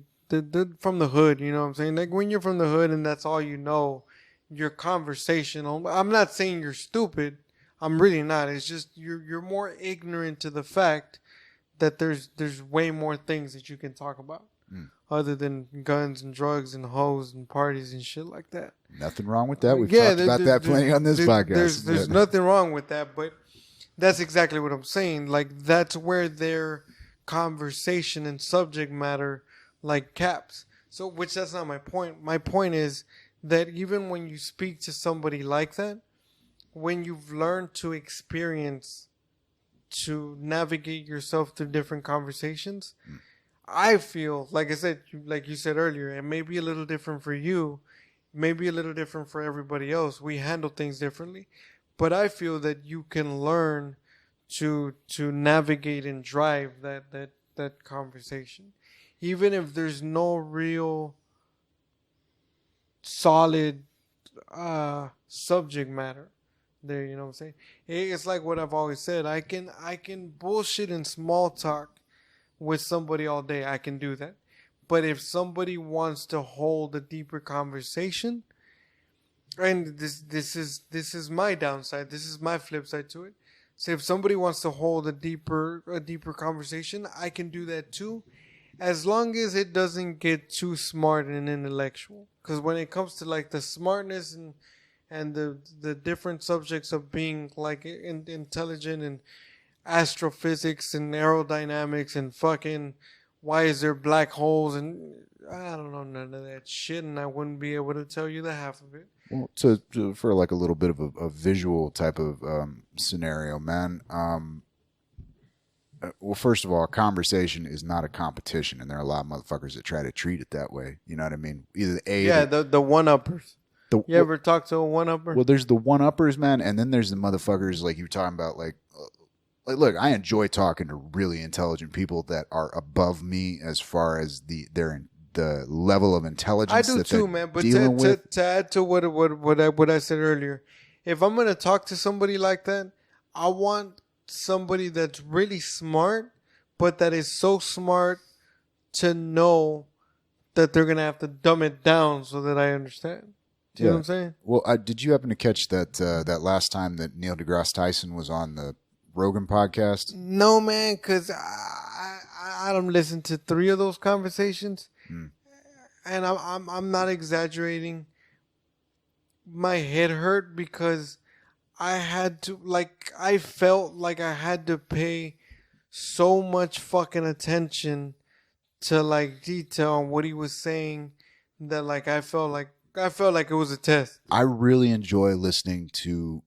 [SPEAKER 2] from the hood, you know what I'm saying? Like when you're from the hood and that's all you know, your conversational. I'm not saying you're stupid. I'm really not. It's just you're more ignorant to the fact that there's way more things that you can talk about. Other than guns and drugs and hoes and parties and shit like that.
[SPEAKER 1] Nothing wrong with that. We've talked about that plenty on this podcast.
[SPEAKER 2] There's nothing wrong with that, but that's exactly what I'm saying. Like that's where their conversation and subject matter like caps. So, which that's not my point. My point is that even when you speak to somebody like that, when you've learned to experience, to navigate yourself through different conversations, I feel, like I said, like you said earlier, it may be a little different for you, maybe a little different for everybody else. We handle things differently. But I feel that you can learn to navigate and drive that conversation. Even if there's no real solid subject matter there, you know what I'm saying? It's like what I've always said. I can bullshit in small talk with somebody all day. I can do that. But if somebody wants to hold a deeper conversation, and this is my downside, this is my flip side to it. So if somebody wants to hold a deeper conversation, I can do that too, as long as it doesn't get too smart and intellectual. Because when it comes to like the smartness and the different subjects of being like intelligent and astrophysics and aerodynamics and fucking why is there black holes and I don't know none of that shit, and I wouldn't be able to tell you the half of it.
[SPEAKER 1] Well, to for like a little bit of a visual type of scenario, man. Well, first of all, a conversation is not a competition, and there are a lot of motherfuckers that try to treat it that way. You know what I mean? Either
[SPEAKER 2] the one-uppers. You ever talk to a one-upper?
[SPEAKER 1] Well, there's the one-uppers, man, and then there's the motherfuckers like you were talking about, like, look, I enjoy talking to really intelligent people that are above me as far as the level of intelligence.
[SPEAKER 2] I do too, man. But to add to what I said earlier, if I'm gonna talk to somebody like that, I want somebody that's really smart, but that is so smart to know that they're gonna have to dumb it down so that I understand. Do you know what I'm saying?
[SPEAKER 1] Well, did you happen to catch that last time that Neil deGrasse Tyson was on the Rogan podcast?
[SPEAKER 2] No, man, because I don't listen to 3 of those conversations, and I'm not exaggerating. My head hurt because I had to, like, I felt like I had to pay so much fucking attention to like detail on what he was saying that like I felt like it was a test.
[SPEAKER 1] I really enjoy listening to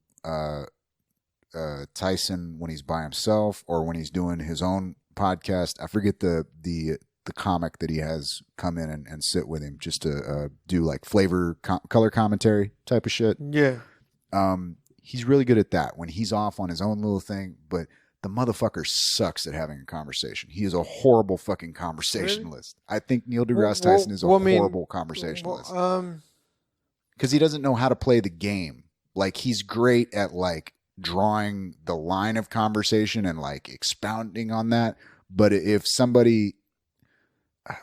[SPEAKER 1] Tyson when he's by himself or when he's doing his own podcast. I forget the comic that he has come in and sit with him just to do like color commentary type of shit.
[SPEAKER 2] Yeah.
[SPEAKER 1] He's really good at that when he's off on his own little thing, but the motherfucker sucks at having a conversation. He is a horrible fucking conversationalist. Really? I think Neil deGrasse Tyson is a horrible conversationalist. Because he doesn't know how to play the game. Like, he's great at like drawing the line of conversation and like expounding on that. But if somebody,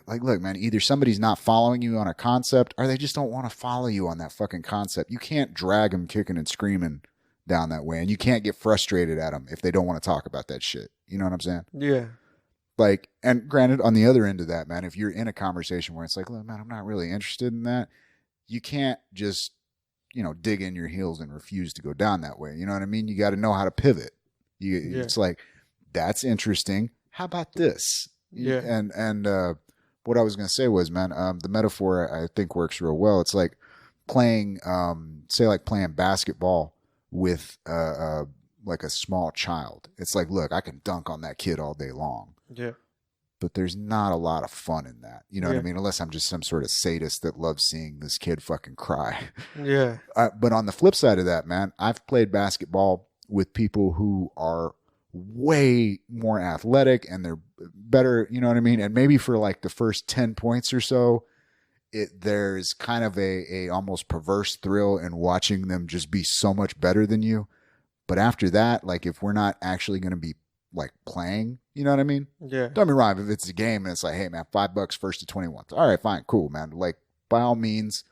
[SPEAKER 1] like, look, man, either somebody's not following you on a concept or they just don't want to follow you on that fucking concept. You can't drag them kicking and screaming down that way. And you can't get frustrated at them if they don't want to talk about that shit. You know what I'm saying?
[SPEAKER 2] Yeah.
[SPEAKER 1] Like, and granted, on the other end of that, man, if you're in a conversation where it's like, look, man, I'm not really interested in that, you can't just, dig in your heels and refuse to go down that way. You know what I mean? You got to know how to pivot. It's like, that's interesting. How about this?
[SPEAKER 2] Yeah.
[SPEAKER 1] And what I was going to say was, man, the metaphor I think works real well. It's like playing, playing basketball with like a small child. It's like, look, I can dunk on that kid all day long.
[SPEAKER 2] Yeah.
[SPEAKER 1] But there's not a lot of fun in that. You know what I mean? Unless I'm just some sort of sadist that loves seeing this kid fucking cry.
[SPEAKER 2] Yeah.
[SPEAKER 1] But on the flip side of that, man, I've played basketball with people who are way more athletic and they're better, you know what I mean? And maybe for like the first 10 points or so, there's kind of a almost perverse thrill in watching them just be so much better than you. But after that, like if we're not actually going to be like playing, you know what I mean?
[SPEAKER 2] Yeah.
[SPEAKER 1] Don't be wrong. If it's a game and it's like, hey man, $5 first to 21. All right, fine, cool, man. Like by all means,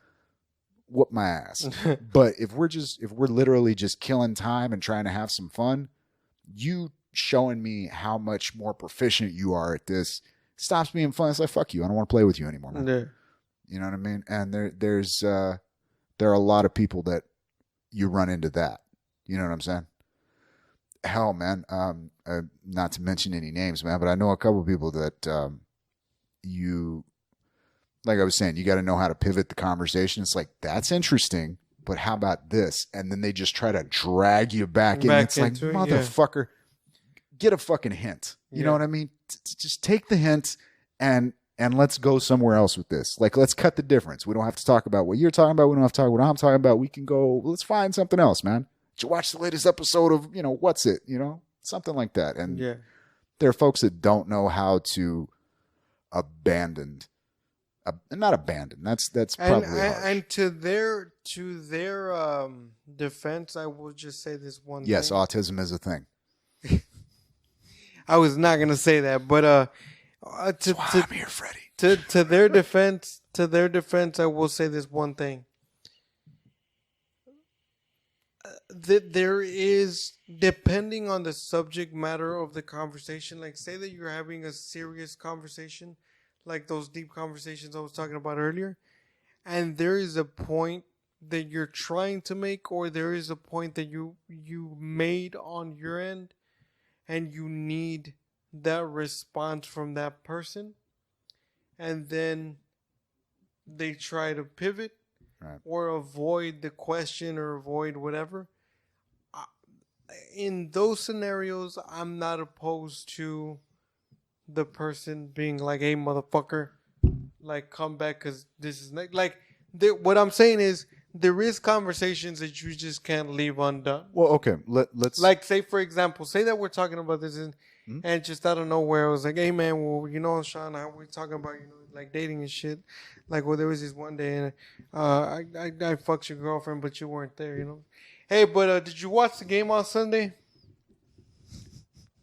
[SPEAKER 1] whoop my ass. But if we're literally just killing time and trying to have some fun, you showing me how much more proficient you are at this stops being fun. It's like, fuck you. I don't want to play with you anymore, man.
[SPEAKER 2] Yeah.
[SPEAKER 1] You know what I mean? And there are a lot of people that you run into that. You know what I'm saying? Hell, man. Not to mention any names, man, but I know a couple of people that like I was saying, you got to know how to pivot the conversation. It's like, that's interesting, but how about this? And then they just try to drag you back in. It's like, motherfucker, get a fucking hint. You know what I mean? Just take the hint and let's go somewhere else with this. Like, let's cut the difference. We don't have to talk about what you're talking about. We don't have to talk about what I'm talking about. We can go, let's find something else, man. Did you watch the latest episode of, What's It? Something like that. And there are folks that don't know how to not abandon. That's probably harsh.
[SPEAKER 2] And to their defense, I will just say this one thing.
[SPEAKER 1] Yes, autism is a thing.
[SPEAKER 2] I was not going to say that, but
[SPEAKER 1] that's why I'm here, Freddy.
[SPEAKER 2] To their defense, I will say this one thing. That there is, depending on the subject matter of the conversation, like say that you're having a serious conversation, like those deep conversations I was talking about earlier, and there is a point that you're trying to make, or there is a point that you made on your end, and you need that response from that person, and then they try to pivot. Right. Or avoid the question or avoid whatever. In those scenarios, I'm not opposed to the person being like, hey, motherfucker, like, come back because this is like what I'm saying is there is conversations that you just can't leave undone.
[SPEAKER 1] Well, okay. Let's
[SPEAKER 2] like, say, for example, say that we're talking about this and just out of nowhere, I was like, hey, man, well, Sean, we're talking about, like dating and shit. Like, well, there was this one day and I fucked your girlfriend, but you weren't there, Hey, but did you watch the game on Sunday?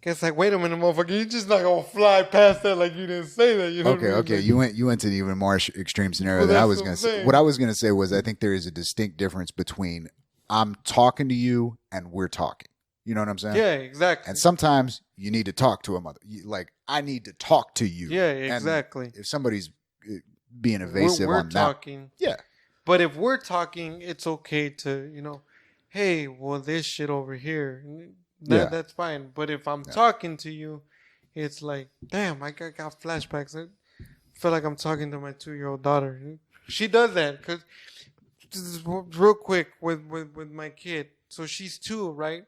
[SPEAKER 2] It's like, wait a minute, motherfucker, you just not gonna fly past that like you didn't say that,
[SPEAKER 1] Okay. You went to the even more extreme scenario than I was gonna say. What I was gonna say was, I think there is a distinct difference between I'm talking to you and we're talking. You know what I'm saying?
[SPEAKER 2] Yeah, exactly.
[SPEAKER 1] And sometimes you need to talk to a mother. Like, I need to talk to you.
[SPEAKER 2] Yeah, exactly.
[SPEAKER 1] And if somebody's being evasive
[SPEAKER 2] we're
[SPEAKER 1] on
[SPEAKER 2] talking.
[SPEAKER 1] That, yeah.
[SPEAKER 2] But if we're talking, it's okay to, hey, well, this shit over here. That's fine. But if I'm talking to you it's like, damn, I got flashbacks. I feel like I'm talking to my 2-year-old daughter. She does that because real quick with my kid. So she's 2, right?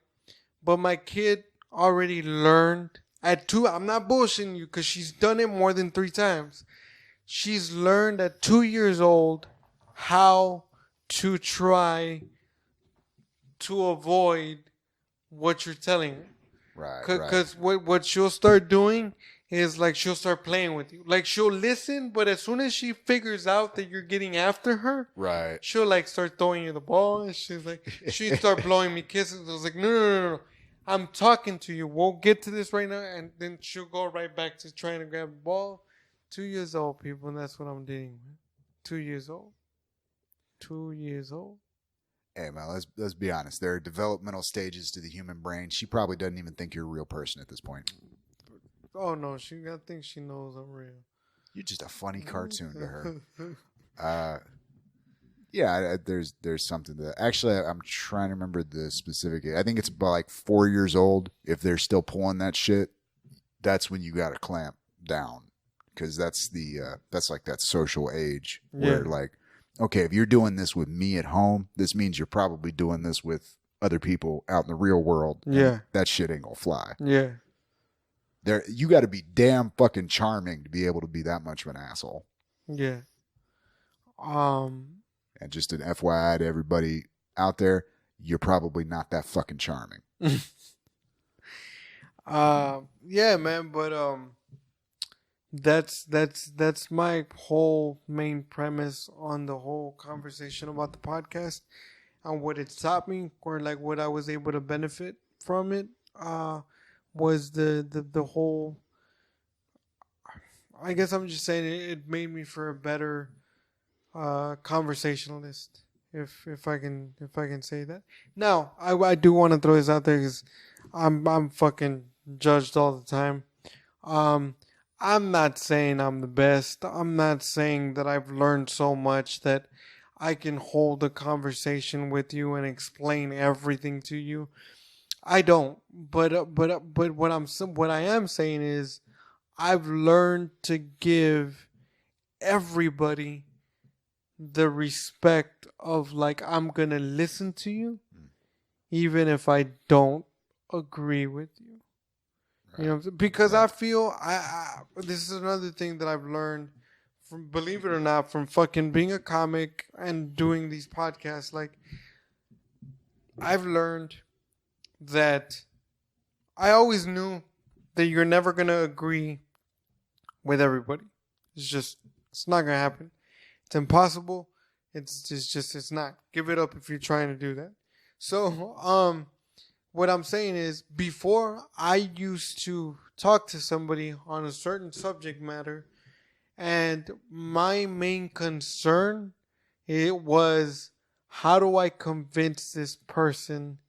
[SPEAKER 2] But my kid already learned at 2. I'm not bullshitting you because she's done it more than 3 times. She's learned at 2 years old how to try to avoid what you're telling her.
[SPEAKER 1] Right.
[SPEAKER 2] Because what she'll start doing is like she'll start playing with you. Like she'll listen, but as soon as she figures out that you're getting after her,
[SPEAKER 1] right,
[SPEAKER 2] she'll like start throwing you the ball. And she's like, she'd start blowing me kisses. I was like, no. I'm talking to you. We'll get to this right now. And then she'll go right back to trying to grab the ball. 2 years old, people, and that's what I'm dealing with. 2 years old. 2 years old.
[SPEAKER 1] Hey man, let's be honest. There are developmental stages to the human brain. She probably doesn't even think you're a real person at this point.
[SPEAKER 2] Oh no, I think she knows I'm real.
[SPEAKER 1] You're just a funny cartoon to her. Yeah, there's something to that. Actually, I'm trying to remember the specific. I think it's about like 4 years old. If they're still pulling that shit, that's when you got to clamp down, because that's like that social age where like, okay, if you're doing this with me at home, this means you're probably doing this with other people out in the real world.
[SPEAKER 2] Yeah,
[SPEAKER 1] that shit ain't gonna fly.
[SPEAKER 2] Yeah,
[SPEAKER 1] you got to be damn fucking charming to be able to be that much of an asshole.
[SPEAKER 2] Yeah.
[SPEAKER 1] And just an FYI to everybody out there, you're probably not that fucking charming.
[SPEAKER 2] Yeah, man, but that's my whole main premise on the whole conversation about the podcast and what it taught me, or like what I was able to benefit from it. Was the whole. I guess I'm just saying it made me for a better conversationalist, if I can say that. Now, I do want to throw this out there because I'm fucking judged all the time. I'm not saying I'm the best. I'm not saying that I've learned so much that I can hold a conversation with you and explain everything to you. I don't. But what I am saying is I've learned to give everybody the respect of like, I'm going to listen to you even if I don't agree with you. You know, because I feel this is another thing that I've learned from, believe it or not, from fucking being a comic and doing these podcasts. Like, I've learned that I always knew that you're never going to agree with everybody. It's not going to happen. It's impossible. It's not. Give it up if you're trying to do that. So, what I'm saying is, before I used to talk to somebody on a certain subject matter, and my main concern, it was, how do I convince this person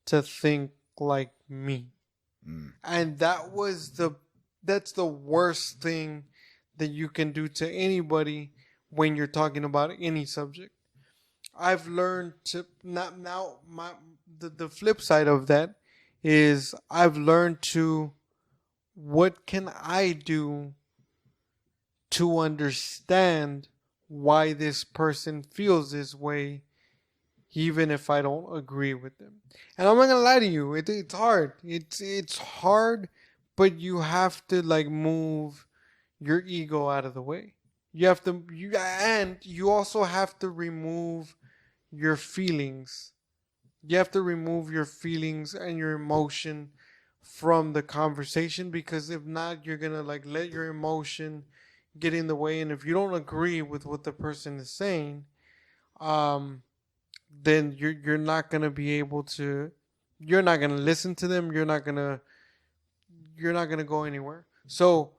[SPEAKER 2] to think like me? And that's the worst thing that you can do to anybody when you're talking about any subject. I've learned to the flip side of that is I've learned to, what can I do to understand why this person feels this way, even if I don't agree with them. And I'm not gonna lie to you, it's hard. It's hard, but you have to like move your ego out of the way. You also have to remove your feelings. You have to remove your feelings and your emotion from the conversation, because if not, you're gonna like let your emotion get in the way. And if you don't agree with what the person is saying, then you're not gonna be able to. You're not gonna listen to them. You're not gonna go anywhere. So,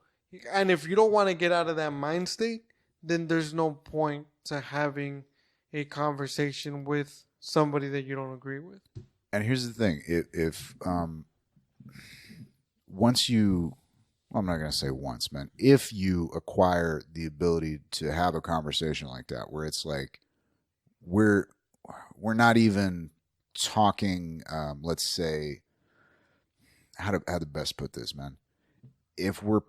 [SPEAKER 2] and if you don't want to get out of that mind state, then there's no point to having a conversation with somebody that you don't agree with.
[SPEAKER 1] And here's the thing: if once you, well, I'm not going to say once, man. If you acquire the ability to have a conversation like that, where it's like we're not even talking. Let's say, how to best put this, man. if we're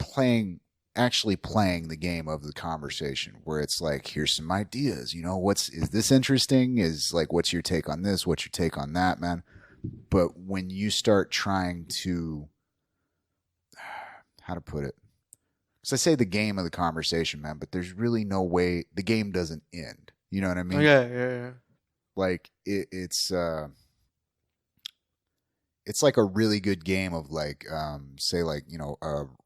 [SPEAKER 1] actually playing the game of the conversation, where it's like, here's some ideas, is this interesting? Is like, what's your take on this? What's your take on that, man? But when you start trying to, how to put it? Because I say the game of the conversation, man, but there's really no way the game doesn't end. You know what I mean?
[SPEAKER 2] Yeah.
[SPEAKER 1] Like it's like a really good game of like, say like,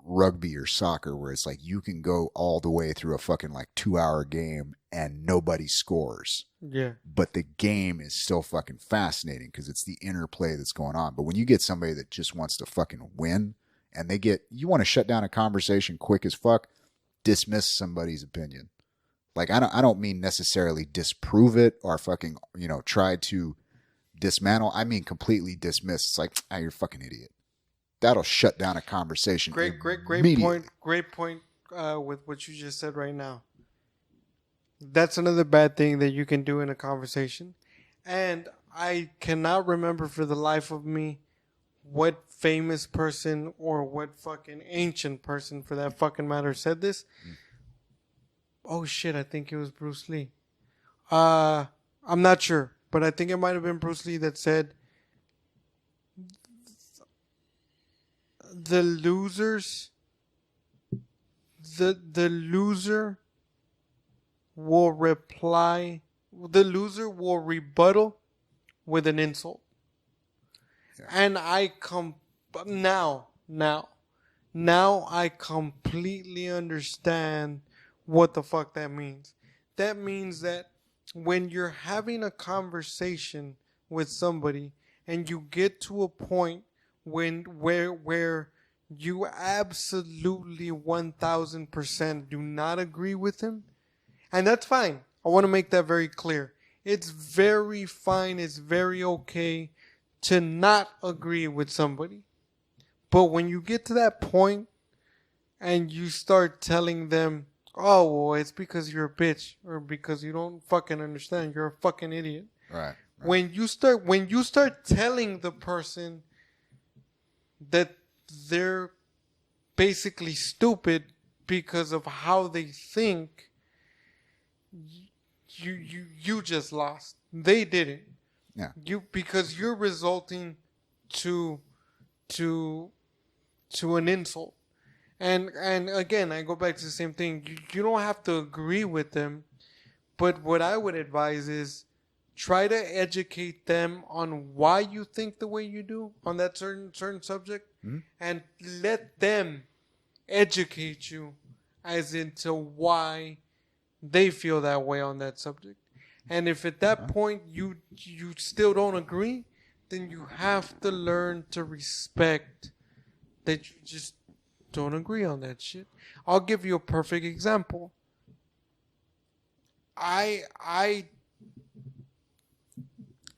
[SPEAKER 1] rugby or soccer, where it's like you can go all the way through a fucking like 2-hour game and nobody scores.
[SPEAKER 2] Yeah.
[SPEAKER 1] But the game is still fucking fascinating because it's the interplay that's going on. But when you get somebody that just wants to fucking win and you want to shut down a conversation quick as fuck, dismiss somebody's opinion. Like, I don't mean necessarily disprove it or fucking, try to dismantle. I mean completely dismiss. It's like, you're a fucking idiot. That'll shut down a conversation.
[SPEAKER 2] Great point. Great point with what you just said right now. That's another bad thing that you can do in a conversation. And I cannot remember for the life of me what famous person or what fucking ancient person, for that fucking matter, said this. Oh shit, I think it was Bruce Lee. I'm not sure, but I think it might have been Bruce Lee that said, the loser will rebuttal with an insult. Yeah. And now I completely understand what the fuck that means. That means that when you're having a conversation with somebody and you get to a point where you absolutely 1000% do not agree with him, and that's fine. I want to make that very clear. It's very fine. It's very okay to not agree with somebody. But when you get to that point and you start telling them, oh, well, it's because you're a bitch or because you don't fucking understand, you're a fucking idiot.
[SPEAKER 1] Right.
[SPEAKER 2] When you start telling the person that they're basically stupid because of how they think, you just lost. They didn't.
[SPEAKER 1] Yeah.
[SPEAKER 2] Because you're resulting to an insult. And again, I go back to the same thing. You don't have to agree with them, but what I would advise is try to educate them on why you think the way you do on that certain subject, and let them educate you as into why they feel that way on that subject. And if at that point you still don't agree, then you have to learn to respect that you just don't agree on that shit. I'll give you a perfect example. I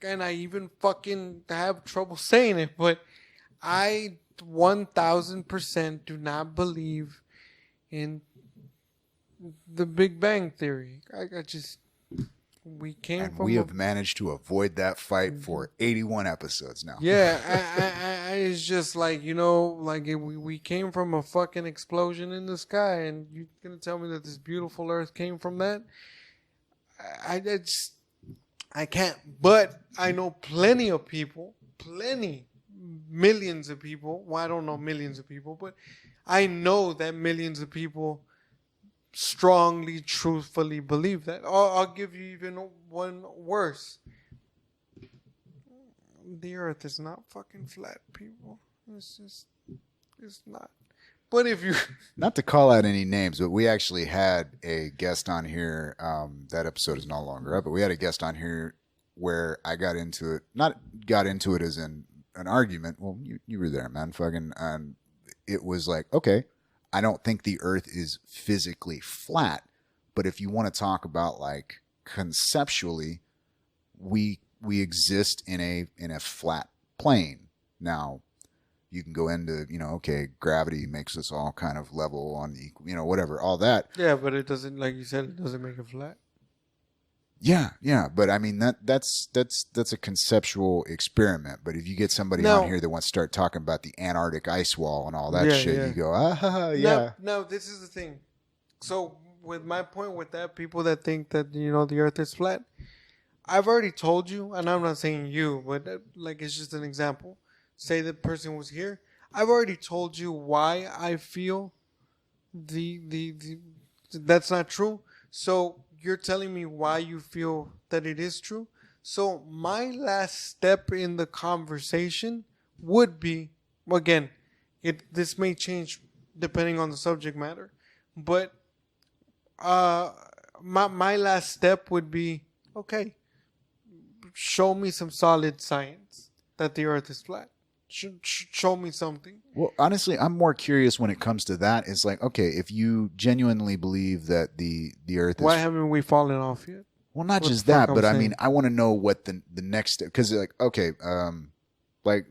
[SPEAKER 2] even fucking have trouble saying it, but I 1000% do not believe in the Big Bang Theory. We have
[SPEAKER 1] managed to avoid that fight for 81 episodes now.
[SPEAKER 2] Yeah, it's just like, we came from a fucking explosion in the sky, and you're gonna tell me that this beautiful Earth came from that? I can't. But I know plenty of people, millions of people. Well, I don't know millions of people, but I know that millions of people strongly, truthfully believe that. I'll give you even one worse. The Earth is not fucking flat, people. It's not. But if you...
[SPEAKER 1] Not to call out any names, but we actually had a guest on here. That episode is no longer up, but we had a guest on here where I got into it. Not got into it as in an argument. Well, you were there, man. Fucking... it was like, okay, I don't think the Earth is physically flat, but if you want to talk about like conceptually, we exist in a flat plane. Now, you can go into, okay, gravity makes us all kind of level on equal, whatever, all that.
[SPEAKER 2] Yeah, but it doesn't, like you said, it doesn't make it flat.
[SPEAKER 1] Yeah, but I mean that's a conceptual experiment. But if you get somebody
[SPEAKER 2] Now,
[SPEAKER 1] on here that wants to start talking about the Antarctic ice wall and all that
[SPEAKER 2] Yeah,
[SPEAKER 1] shit,
[SPEAKER 2] yeah.
[SPEAKER 1] you go, yeah.
[SPEAKER 2] No, this is the thing. So with my point with that, people that think that the Earth is flat, I've already told you, and I'm not saying you, but like it's just an example. Say the person was here. I've already told you why I feel the that's not true. So you're telling me why you feel that it is true. So my last step in the conversation would be, again, this may change depending on the subject matter, but uh, my last step would be, okay, show me some solid science that the Earth is flat. Show me something.
[SPEAKER 1] Well, honestly, I'm more curious when it comes to that. It's like, okay, if you genuinely believe that the Earth is,
[SPEAKER 2] Why haven't we fallen off yet?
[SPEAKER 1] well, not
[SPEAKER 2] What
[SPEAKER 1] just
[SPEAKER 2] the fuck
[SPEAKER 1] that,
[SPEAKER 2] I'm
[SPEAKER 1] but I
[SPEAKER 2] saying.
[SPEAKER 1] mean, I want to know what the next step, because like, okay, like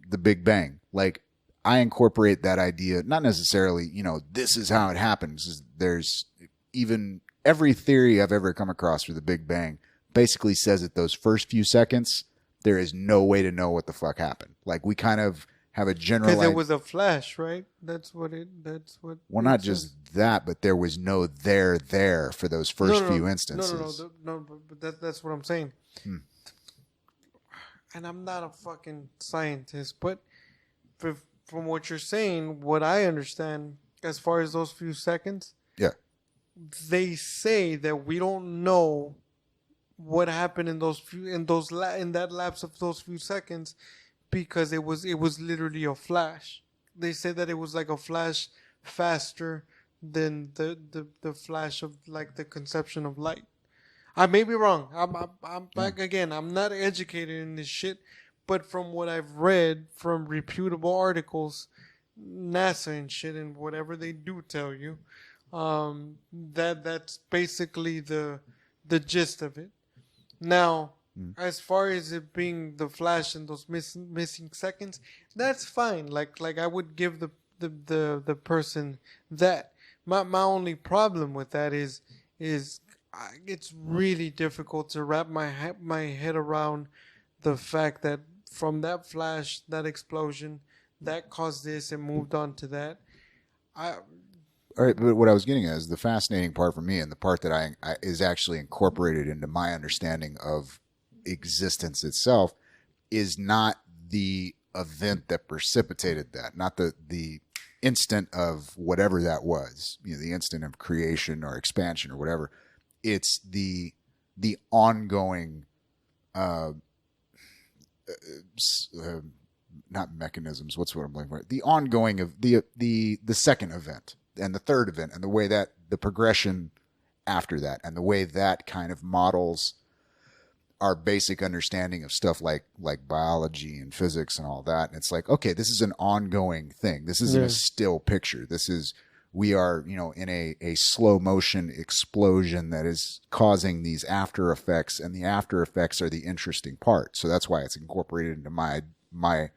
[SPEAKER 1] the Big Bang, like I incorporate that idea, not necessarily, this is how it happens. There's even every theory I've ever come across for the Big Bang basically says that those first few seconds, there is no way to know what the fuck happened. Like we kind of have a general,
[SPEAKER 2] Because it was a flash, right? That's what.
[SPEAKER 1] well, not just that, but there was no there for those first few instances.
[SPEAKER 2] No. But that's what I'm saying. And I'm not a fucking scientist, but from what you're saying, what I understand as far as those few seconds,
[SPEAKER 1] Yeah.
[SPEAKER 2] they say that we don't know what happened in that lapse of those few seconds, because it was literally a flash. They said that it was like a flash faster than the flash of like the conception of light. I may be wrong. I'm back again. I'm not educated in this shit, but from what I've read from reputable articles, NASA and shit, and whatever they do tell you, that's basically the gist of it. Now, as far as it being the flash and those missing seconds, that's fine. Like I would give the person that. My only problem with that is it's really difficult to wrap my head around the fact that from that flash, that explosion, that caused this and moved on to that.
[SPEAKER 1] All right, but what I was getting at is the fascinating part for me, and the part that I is actually incorporated into my understanding of existence itself, is not the event that precipitated that, not the instant of whatever that was, the instant of creation or expansion or whatever. It's the ongoing, not mechanisms. What's what I'm looking for? The ongoing of the second event and the third event, and the way that the progression after that, and the way that kind of models our basic understanding of stuff like biology and physics and all that. And it's like, okay, this is an ongoing thing. This isn't a still picture. We are, in a slow motion explosion that is causing these after effects, and the after effects are the interesting part. So that's why it's incorporated into my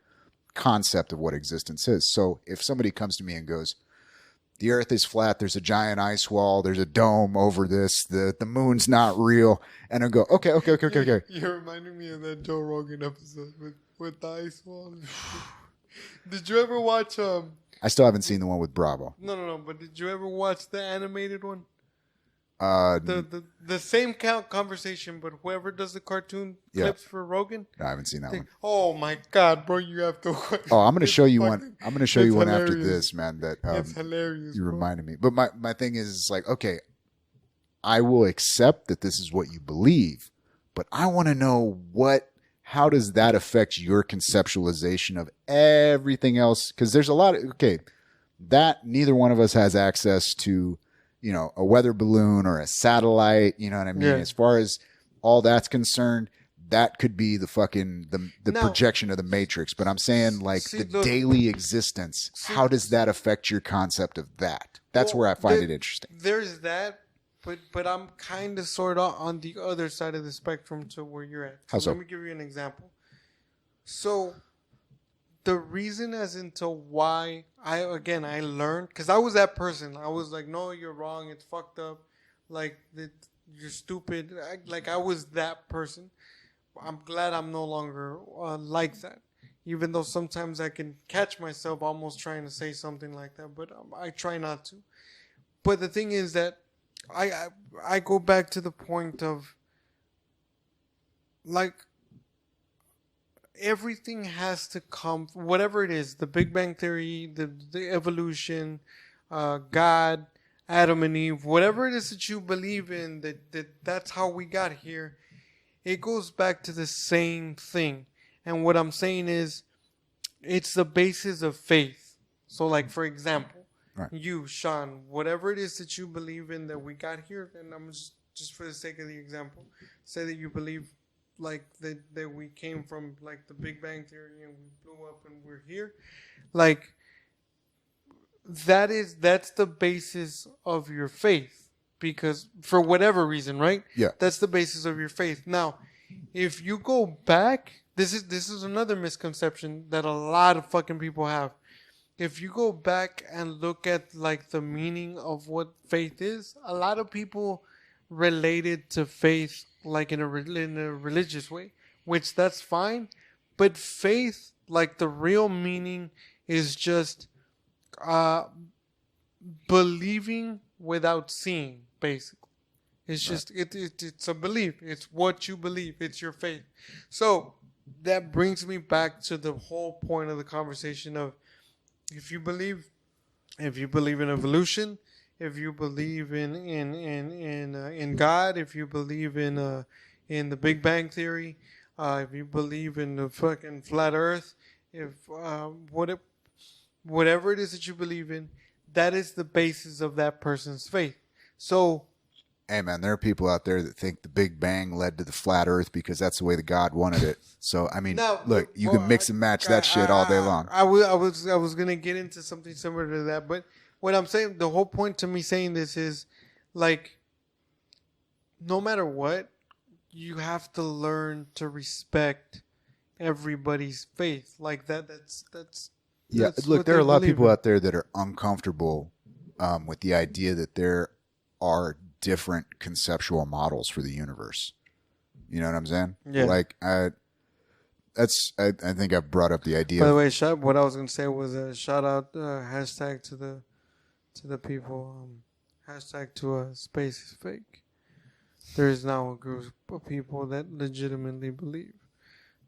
[SPEAKER 1] concept of what existence is. So if somebody comes to me and goes, the Earth is flat, there's a giant ice wall, there's a dome over this, the moon's not real, and I go, okay.
[SPEAKER 2] You're reminding me of that Joe Rogan episode with the ice wall. Did you ever watch
[SPEAKER 1] I still haven't seen the one with Bravo.
[SPEAKER 2] No, but did you ever watch the animated one? The same conversation, but whoever does the cartoon clips for Rogan.
[SPEAKER 1] No, I haven't seen that one.
[SPEAKER 2] Oh my god, bro, you have to watch.
[SPEAKER 1] Oh, I'm going to show you one. I'm going to show you one after this, man. That
[SPEAKER 2] it's hilarious.
[SPEAKER 1] You reminded me. But my thing is, it's like, okay, I will accept that this is what you believe, but I want to know how does that affect your conceptualization of everything else? Because there's a lot of, that neither one of us has access to, a weather balloon or a satellite, you know what I mean?
[SPEAKER 2] Yeah.
[SPEAKER 1] As far as all that's concerned, that could be the fucking, the projection of the Matrix. But I'm saying, like, daily existence, how does that affect your concept of that? That's where I find it interesting.
[SPEAKER 2] There's that, but I'm kind of sort of on the other side of the spectrum to where you're at.
[SPEAKER 1] How so?
[SPEAKER 2] Let me give you an example. So the reason as into why I learned, because I was that person. I was like, no, you're wrong. It's fucked up. Like you're stupid. I was that person. I'm glad I'm no longer like that. Even though sometimes I can catch myself almost trying to say something like that, but I try not to. But the thing is that I go back to the point of like everything has to come, whatever it is, the Big Bang Theory, the evolution, God, Adam and Eve, whatever it is that you believe in, that's how we got here. It goes back to the same thing. And what I'm saying is, it's the basis of faith. So, like, for example, right. You, Sean, whatever it is that you believe in that we got here, and I'm just for the sake of the example, say that you believe like that we came from like the Big Bang Theory and we blew up and we're here. Like, that's the basis of your faith. Because for whatever reason, right?
[SPEAKER 1] Yeah.
[SPEAKER 2] That's the basis of your faith. Now, if you go back, this is another misconception that a lot of fucking people have. If you go back and look at like the meaning of what faith is, a lot of people relate it to faith like in a religious way, which that's fine. But faith, like the real meaning, is just believing without seeing, basically. It's just it's a belief. It's what you believe. It's your faith. So that brings me back to the whole point of the conversation of if you believe in evolution, if you believe in God, if you believe in the Big Bang Theory, if you believe in the fucking flat Earth, if whatever it is that you believe in, that is the basis of that person's faith. So,
[SPEAKER 1] hey man, there are people out there that think the Big Bang led to the flat Earth because that's the way that God wanted it. So I mean, look, you can mix and match that shit all day long.
[SPEAKER 2] I was gonna get into something similar to that, but what I'm saying, the whole point to me saying this is, like, no matter what, you have to learn to respect everybody's faith. Like that's
[SPEAKER 1] yeah. Look, there are a lot of people out there that are uncomfortable with the idea that there are different conceptual models for the universe. You know what I'm saying?
[SPEAKER 2] Yeah.
[SPEAKER 1] Like I think I've brought up the idea.
[SPEAKER 2] By the way, what I was gonna say was a shout out hashtag to the people. Hashtag to space is fake. There is now a group of people that legitimately believe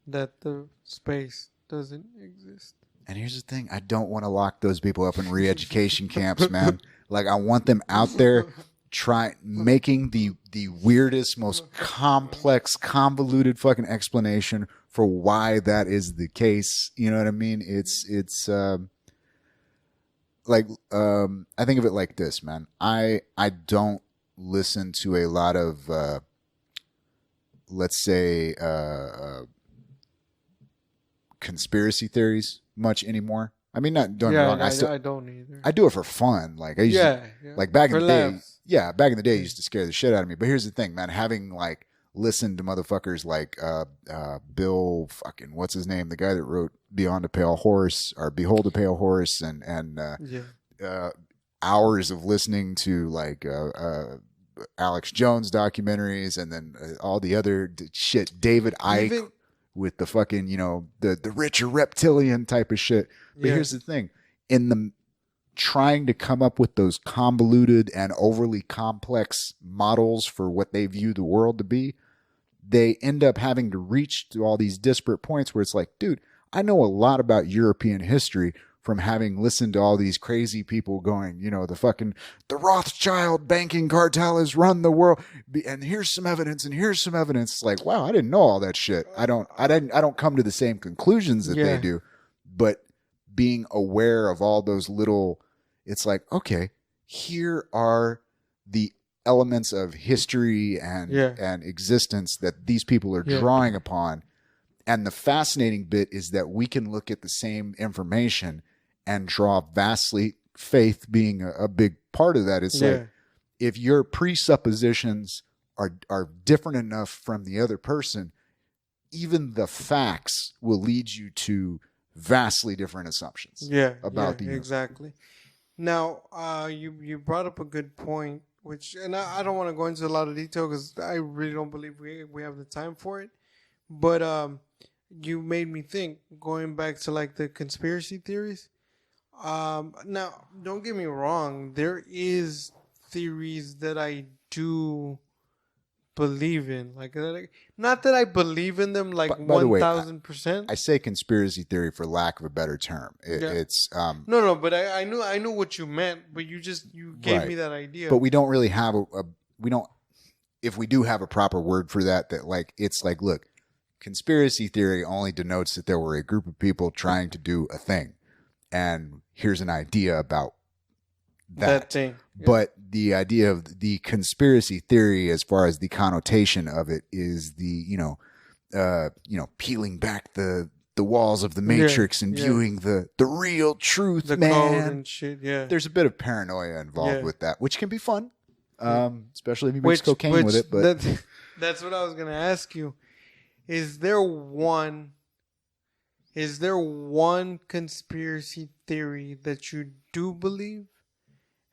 [SPEAKER 2] that the space doesn't exist.
[SPEAKER 1] And here's the thing: I don't want to lock those people up in re-education camps, man. Like I want them out there making the weirdest, most complex, convoluted fucking explanation for why that is the case. You know what I mean? It's like I think of it like this, man. I don't listen to a lot of let's say conspiracy theories much anymore. I mean, don't get me wrong.
[SPEAKER 2] I don't either.
[SPEAKER 1] I do it for fun. Like I used to, like back in the day. Yeah, back in the day, it used to scare the shit out of me. But here's the thing, man. Having like listened to motherfuckers like Bill fucking what's his name, the guy that wrote Beyond a Pale Horse or Behold a Pale Horse, and hours of listening to like Alex Jones documentaries, and then all the other shit. David Icke with the fucking the richer reptilian type of shit. But here's the thing: in the trying to come up with those convoluted and overly complex models for what they view the world to be, they end up having to reach to all these disparate points where it's like, dude, I know a lot about European history from having listened to all these crazy people going, the Rothschild banking cartel has run the world, and here's some evidence, and here's some evidence. It's like, wow, I didn't know all that shit. I don't come to the same conclusions that they do, but being aware of all those little, it's like, okay, here are the elements of history and existence that these people are drawing upon. And the fascinating bit is that we can look at the same information and draw vastly, faith being a big part of that. It's like, if your presuppositions are different enough from the other person, even the facts will lead you to vastly different assumptions about the universe.
[SPEAKER 2] Exactly. Now, you brought up a good point which, and I don't want to go into a lot of detail because I really don't believe we have the time for it. But you made me think, going back to like the conspiracy theories. Now, don't get me wrong. There is theories that I do believe in, like not that I believe in them like 1,000%.
[SPEAKER 1] I say conspiracy theory for lack of a better term. It's
[SPEAKER 2] no, but I knew what you meant, but you gave me that idea.
[SPEAKER 1] But we don't really have we don't. If we do have a proper word for that like it's like, look, conspiracy theory only denotes that there were a group of people trying to do a thing, and here's an idea about that
[SPEAKER 2] thing. Yeah.
[SPEAKER 1] But the idea of the conspiracy theory, as far as the connotation of it, is the peeling back the walls of the matrix and viewing the real truth,
[SPEAKER 2] the
[SPEAKER 1] man.
[SPEAKER 2] Code and shit. Yeah,
[SPEAKER 1] there's a bit of paranoia involved with that, which can be fun, especially if you mix cocaine with it. But
[SPEAKER 2] that's what I was gonna ask you. Is there one conspiracy theory that you do believe?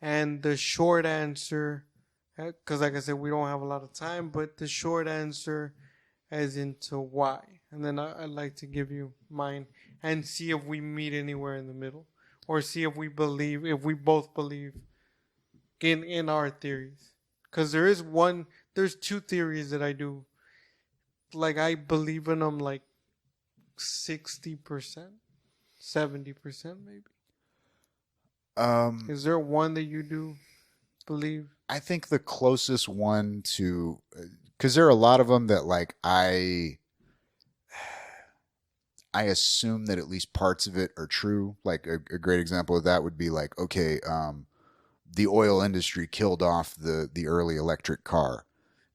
[SPEAKER 2] And the short answer, because like I said, we don't have a lot of time, but the short answer as into why. And then I'd like to give you mine and see if we meet anywhere in the middle, or see if we both believe in our theories. Because there's two theories that I do, like I believe in them like 60%, 70% maybe. Is there one that you do believe?
[SPEAKER 1] I think the closest one to, because there are a lot of them that like I assume that at least parts of it are true. Like a great example of that would be like, okay, the oil industry killed off the early electric car.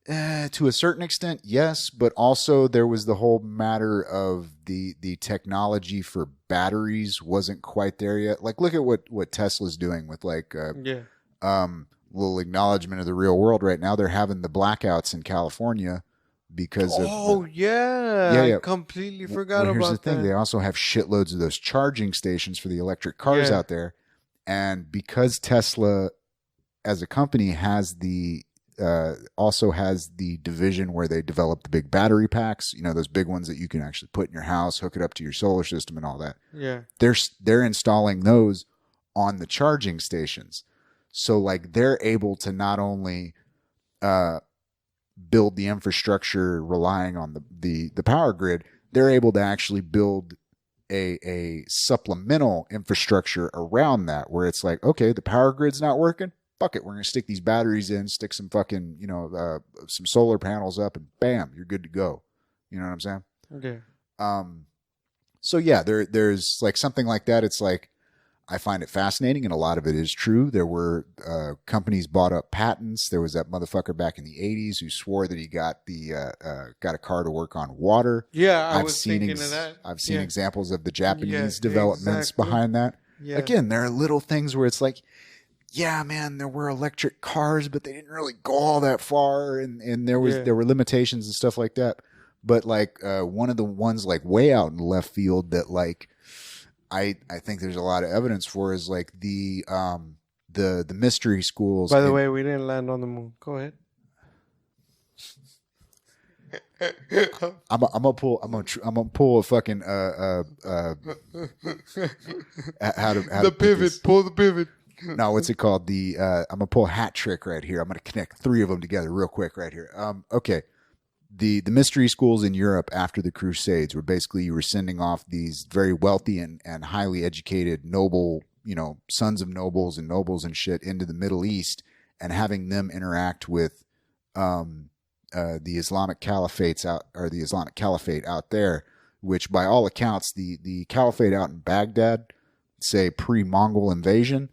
[SPEAKER 1] To a certain extent, yes, but also there was the whole matter of the technology for batteries wasn't quite there yet. Like, look at what Tesla's doing with like little acknowledgement of the real world right now. They're having the blackouts in California because
[SPEAKER 2] I completely forgot about that. Here's the thing:
[SPEAKER 1] they also have shitloads of those charging stations for the electric cars out there, and because Tesla, as a company, has also has the division where they develop the big battery packs, those big ones that you can actually put in your house, hook it up to your solar system and all that.
[SPEAKER 2] Yeah.
[SPEAKER 1] They're installing those on the charging stations. So like they're able to not only build the infrastructure relying on the power grid, they're able to actually build a supplemental infrastructure around that, where it's like, okay, the power grid's not working. Fuck it, we're going to stick these batteries in, stick some fucking, some solar panels up, and bam, you're good to go. You know what I'm saying?
[SPEAKER 2] Okay.
[SPEAKER 1] So yeah, there's like something like that. It's like, I find it fascinating, and a lot of it is true. There were companies bought up patents. There was that motherfucker back in the 80s who swore that he got a car to work on water.
[SPEAKER 2] Yeah, I was thinking of that.
[SPEAKER 1] I've seen examples of the Japanese developments behind that. Yeah. Again, there are little things where it's like, yeah, man, there were electric cars, but they didn't really go all that far, and there were limitations and stuff like that. But like one of the ones like way out in left field that like I think there's a lot of evidence for is like the mystery schools.
[SPEAKER 2] By the way, we didn't land on the moon. Go ahead.
[SPEAKER 1] I'm gonna pull a fucking
[SPEAKER 2] pull the pivot.
[SPEAKER 1] No, what's it called? I'm gonna pull a hat trick right here. I'm gonna connect three of them together real quick right here. Okay. The mystery schools in Europe after the Crusades were basically, you were sending off these very wealthy and highly educated noble, sons of nobles and shit into the Middle East, and having them interact with the Islamic Caliphates the Islamic Caliphate out there, which by all accounts, the Caliphate out in Baghdad, say pre-Mongol invasion,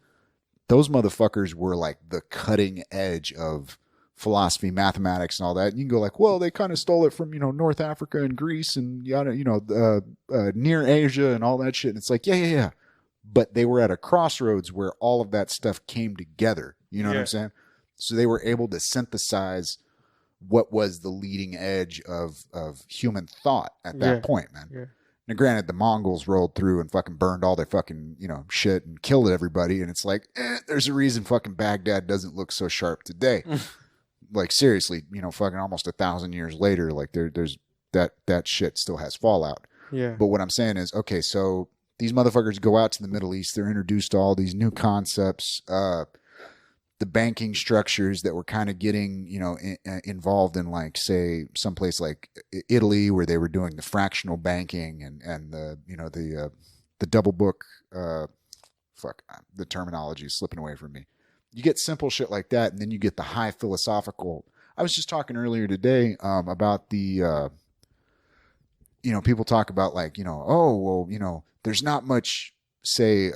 [SPEAKER 1] those motherfuckers were like the cutting edge of philosophy, mathematics, and all that. And you can go like, well, they kind of stole it from, North Africa and Greece and near Asia and all that shit. And it's like, yeah. But they were at a crossroads where all of that stuff came together. You know what I'm saying? So they were able to synthesize what was the leading edge of human thought at that point, man. Yeah. Now, granted, the Mongols rolled through and fucking burned all their fucking, shit and killed everybody. And it's like, there's a reason fucking Baghdad doesn't look so sharp today. Like, seriously, fucking almost 1,000 years later, like there's that shit still has fallout.
[SPEAKER 2] Yeah.
[SPEAKER 1] But what I'm saying is, okay, so these motherfuckers go out to the Middle East. They're introduced to all these new concepts, the banking structures that were kind of getting, involved in, like, say, someplace like Italy, where they were doing the fractional banking and the, the double book. The terminology is slipping away from me. You get simple shit like that, and then you get the high philosophical. I was just talking earlier today about the, people talk about, like, there's not much, say,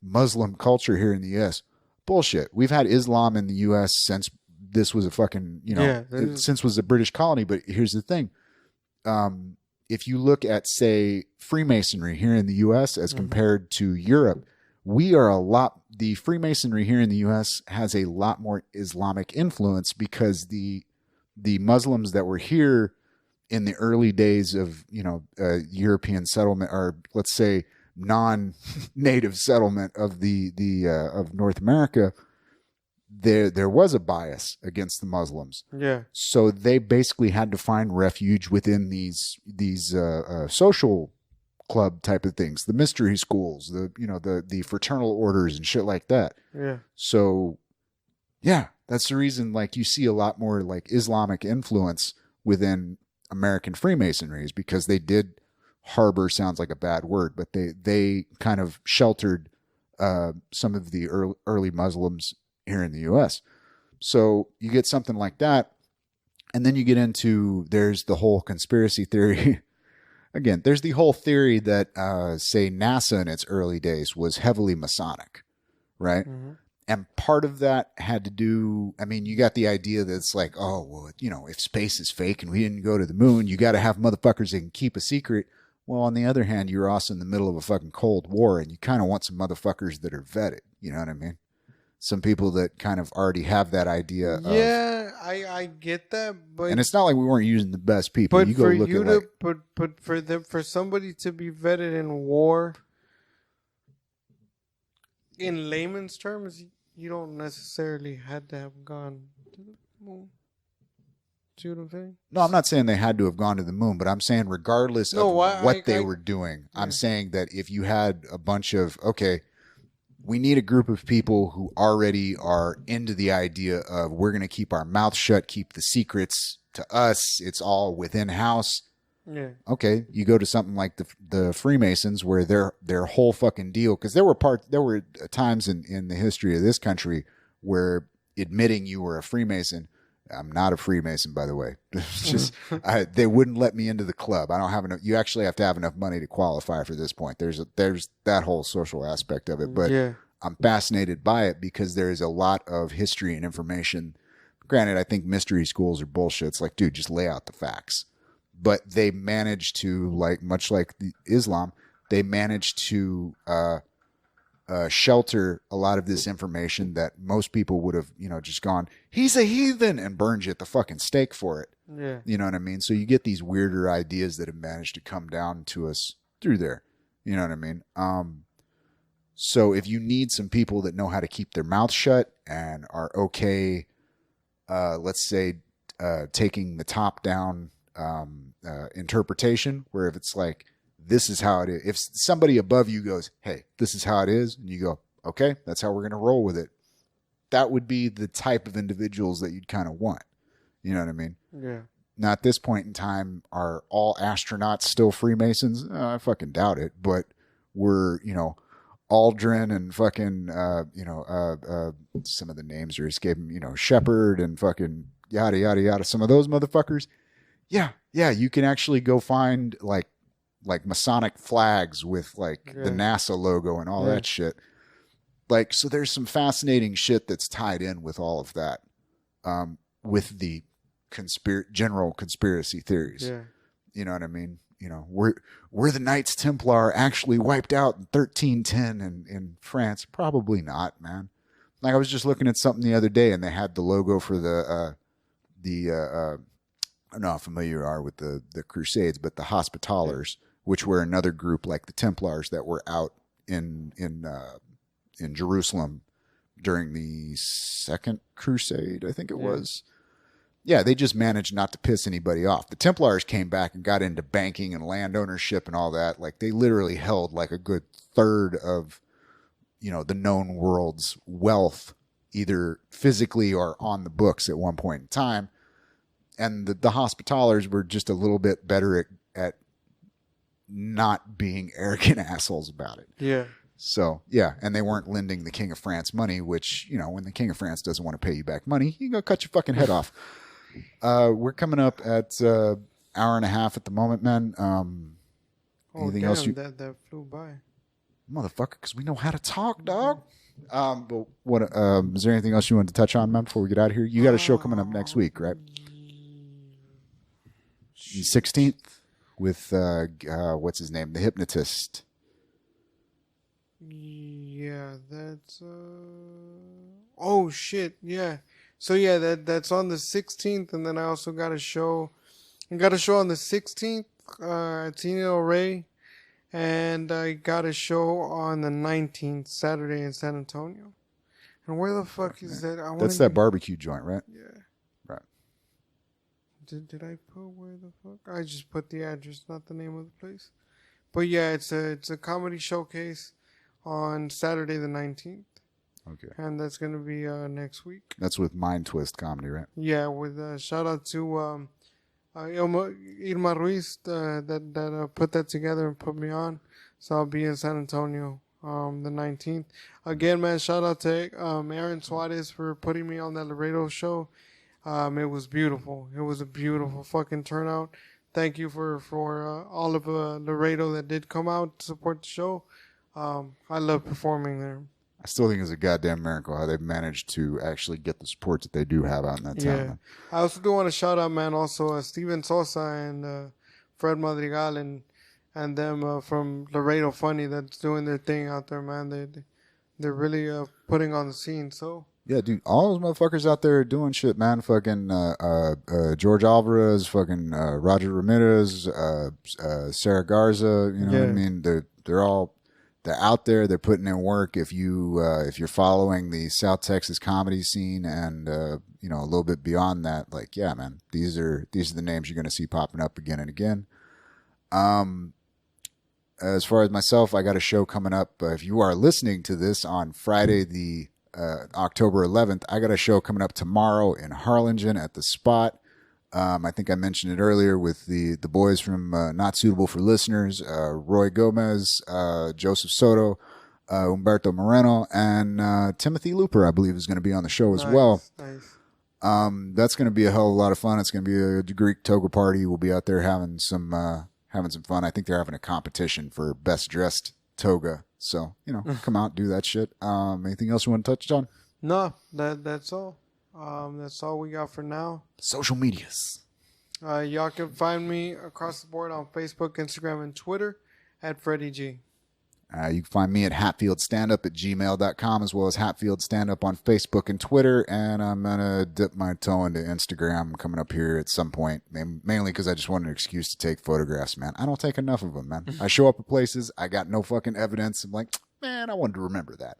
[SPEAKER 1] Muslim culture here in the U.S. Bullshit. We've had Islam in the U.S. since this was a fucking, since was a British colony. But here's the thing. If you look at, say, Freemasonry here in the U.S. as compared to Europe, the Freemasonry here in the U.S. has a lot more Islamic influence, because the Muslims that were here in the early days of, European settlement, or let's say non-native settlement of of North America, there was a bias against the Muslims.
[SPEAKER 2] Yeah.
[SPEAKER 1] So they basically had to find refuge within these social club type of things, the mystery schools, the fraternal orders and shit like that.
[SPEAKER 2] Yeah.
[SPEAKER 1] So yeah, that's the reason, like, you see a lot more, like, Islamic influence within American Freemasonry, is because they did harbor, sounds like a bad word, but they kind of sheltered some of the early Muslims here in the U.S. So you get something like that, and then you get into, there's the whole conspiracy theory. Again, there's the whole theory that, say, NASA in its early days was heavily Masonic, right? Mm-hmm. And part of that had to do, I mean, you got the idea that it's like, oh, well, if space is fake and we didn't go to the moon, you got to have motherfuckers that can keep a secret. Well, on the other hand, you're also in the middle of a fucking Cold War, and you kind of want some motherfuckers that are vetted. You know what I mean? Some people that kind of already have that idea.
[SPEAKER 2] Yeah, I get that, but
[SPEAKER 1] and it's not like we weren't using the best people.
[SPEAKER 2] But for somebody to be vetted in war, in layman's terms, you don't necessarily had to have gone to the moon. See what I'm saying?
[SPEAKER 1] No, I'm not saying they had to have gone to the moon, but I'm saying regardless of what they were doing, I'm saying that if you had a bunch of, okay, we need a group of people who already are into the idea of, we're going to keep our mouth shut, keep the secrets to us. It's all within house.
[SPEAKER 2] Yeah.
[SPEAKER 1] Okay. You go to something like the Freemasons, where their whole fucking deal, because there were times in the history of this country where admitting you were a Freemason. I'm not a Freemason, by the way. It's just they wouldn't let me into the club. I don't have enough. You actually have to have enough money to qualify for this point. There's that whole social aspect of it, but yeah. I'm fascinated by it because there is a lot of history and information. Granted, I think mystery schools are bullshit. It's like, dude, just lay out the facts. But they managed to, like, much like the Islam, they managed to shelter a lot of this information that most people would have, just gone, he's a heathen, and burned you at the fucking stake for it.
[SPEAKER 2] Yeah.
[SPEAKER 1] You know what I mean? So you get these weirder ideas that have managed to come down to us through there. You know what I mean? So if you need some people that know how to keep their mouth shut and are okay, let's say, taking the top down interpretation, where if it's like, this is how it is. If somebody above you goes, hey, this is how it is, and you go, okay, that's how we're going to roll with it. That would be the type of individuals that you'd kind of want. You know what I mean?
[SPEAKER 2] Yeah.
[SPEAKER 1] Now, at this point in time, are all astronauts still Freemasons? I fucking doubt it. But we're, Aldrin and fucking, some of the names are escaping, Shepard and fucking yada, yada, yada. Some of those motherfuckers. Yeah. You can actually go find like Masonic flags with the NASA logo and all that shit. Like, so there's some fascinating shit that's tied in with all of that, with the general conspiracy theories.
[SPEAKER 2] Yeah.
[SPEAKER 1] You know what I mean? Were the Knights Templar actually wiped out in 1310 in France? Probably not, man. Like, I was just looking at something the other day, and they had the logo for I don't know how familiar you are with the Crusades, but the Hospitallers, which were another group like the Templars that were out in Jerusalem during the Second Crusade, I think it was. Yeah, they just managed not to piss anybody off. The Templars came back and got into banking and land ownership and all that. Like, they literally held like a good third of, the known world's wealth, either physically or on the books at one point in time. And the Hospitallers were just a little bit better at not being arrogant assholes about it.
[SPEAKER 2] Yeah.
[SPEAKER 1] So, yeah, and they weren't lending the King of France money, which, when the King of France doesn't want to pay you back money, you can go cut your fucking head off. We're coming up at hour and a half at the moment, man. Anything else?
[SPEAKER 2] That flew by.
[SPEAKER 1] Motherfucker, because we know how to talk, dog. But what? Is there anything else you wanted to touch on, man, before we get out of here? You got a show coming up next week, right? The 16th with, what's his name? The Hypnotist.
[SPEAKER 2] Yeah, that's... Oh, shit, yeah. So, yeah, that's on the 16th, and then I also got a show. I got a show on the 16th at Tina Ray, and I got a show on the 19th, Saturday in San Antonio. And where the fuck is that?
[SPEAKER 1] That's that barbecue joint, right?
[SPEAKER 2] Yeah.
[SPEAKER 1] Right.
[SPEAKER 2] Did I put where the fuck? I just put the address, not the name of the place. But yeah, it's a comedy showcase on Saturday the 19th.
[SPEAKER 1] Okay.
[SPEAKER 2] And that's going to be next week.
[SPEAKER 1] That's with Mind Twist Comedy, right?
[SPEAKER 2] Yeah, with shout out to Irma Ruiz that put that together and put me on. So I'll be in San Antonio the 19th. Again, man, shout out to Aaron Suarez for putting me on that Laredo show. It was beautiful. It was a beautiful fucking turnout. Thank you for all of Laredo that did come out to support the show. I love performing there.
[SPEAKER 1] I still think it's a goddamn miracle how they've managed to actually get the support that they do have out in that town.
[SPEAKER 2] Yeah. I also do want to shout out, man, also Steven Sosa and Fred Madrigal and them from Laredo Funny that's doing their thing out there, man. They're really putting on the scene, so...
[SPEAKER 1] Yeah, dude, all those motherfuckers out there are doing shit, man. Fucking George Alvarez, fucking Roger Ramirez, Sarah Garza, you know what I mean? They're out there. They're putting in work. If you're following the South Texas comedy scene and a little bit beyond that, like, yeah, man, these are the names you're going to see popping up again and again. As far as myself, I got a show coming up. If you are listening to this on Friday, the October 11th, I got a show coming up tomorrow in Harlingen at the Spot. I think I mentioned it earlier with the boys from Not Suitable for Listeners, Roy Gomez, Joseph Soto, Humberto Moreno, and Timothy Looper, I believe, is going to be on the show as well.
[SPEAKER 2] Nice.
[SPEAKER 1] That's going to be a hell of a lot of fun. It's going to be a Greek toga party. We'll be out there having some fun. I think they're having a competition for best dressed toga. So, come out, do that shit. Anything else you want to touch on?
[SPEAKER 2] No, that's all. That's all we got for now.
[SPEAKER 1] Social medias.
[SPEAKER 2] Y'all can find me across the board on Facebook, Instagram, and Twitter at Freddy G.
[SPEAKER 1] You can find me at hatfieldstandup@gmail.com, as well as Hatfield Standup on Facebook and Twitter. And I'm going to dip my toe into Instagram coming up here at some point, mainly because I just want an excuse to take photographs, man. I don't take enough of them, man. I show up at places, I got no fucking evidence. I'm like, man, I wanted to remember that.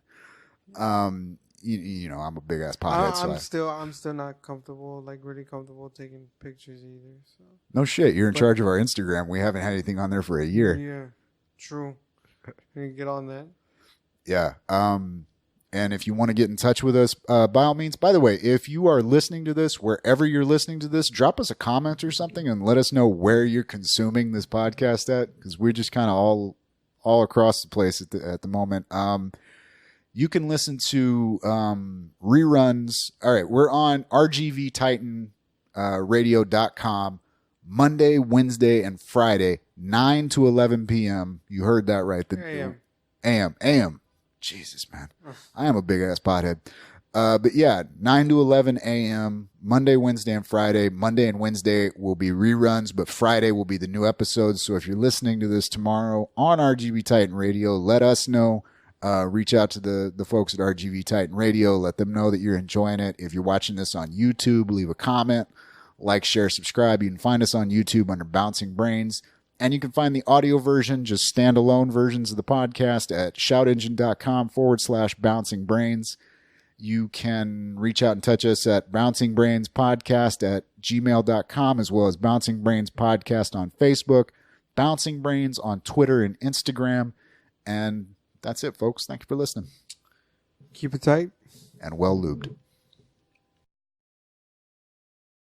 [SPEAKER 1] I'm a big ass pothead.
[SPEAKER 2] I'm still not comfortable, like really comfortable taking pictures either. So.
[SPEAKER 1] No shit, you're in charge of our Instagram. We haven't had anything on there for a year.
[SPEAKER 2] Yeah, true. You get on that.
[SPEAKER 1] Yeah. And if you want to get in touch with us, by all means, by the way, if you are listening to this, wherever you're listening to this, drop us a comment or something and let us know where you're consuming this podcast at, because we're just kind of all across the place at the moment. You can listen to reruns. All right, we're on rgvtitanradio.com Monday, Wednesday, and Friday, 9 to 11 p.m. You heard that right. AM. Jesus, man. I am a big-ass pothead. But yeah, 9 to 11 a.m., Monday, Wednesday, and Friday. Monday and Wednesday will be reruns, but Friday will be the new episodes. So if you're listening to this tomorrow on RGV Titan Radio, let us know. Reach out to the folks at RGV Titan Radio. Let them know that you're enjoying it. If you're watching this on YouTube, leave a comment. Like, share, subscribe. You can find us on YouTube under Bouncing Brains. And you can find the audio version, just standalone versions of the podcast at shoutengine.com/bouncingbrains. You can reach out and touch us at bouncingbrainspodcast@gmail.com, as well as Bouncing Brains Podcast on Facebook, Bouncing Brains on Twitter and Instagram. And that's it, folks. Thank you for listening.
[SPEAKER 2] Keep it tight.
[SPEAKER 1] And well lubed.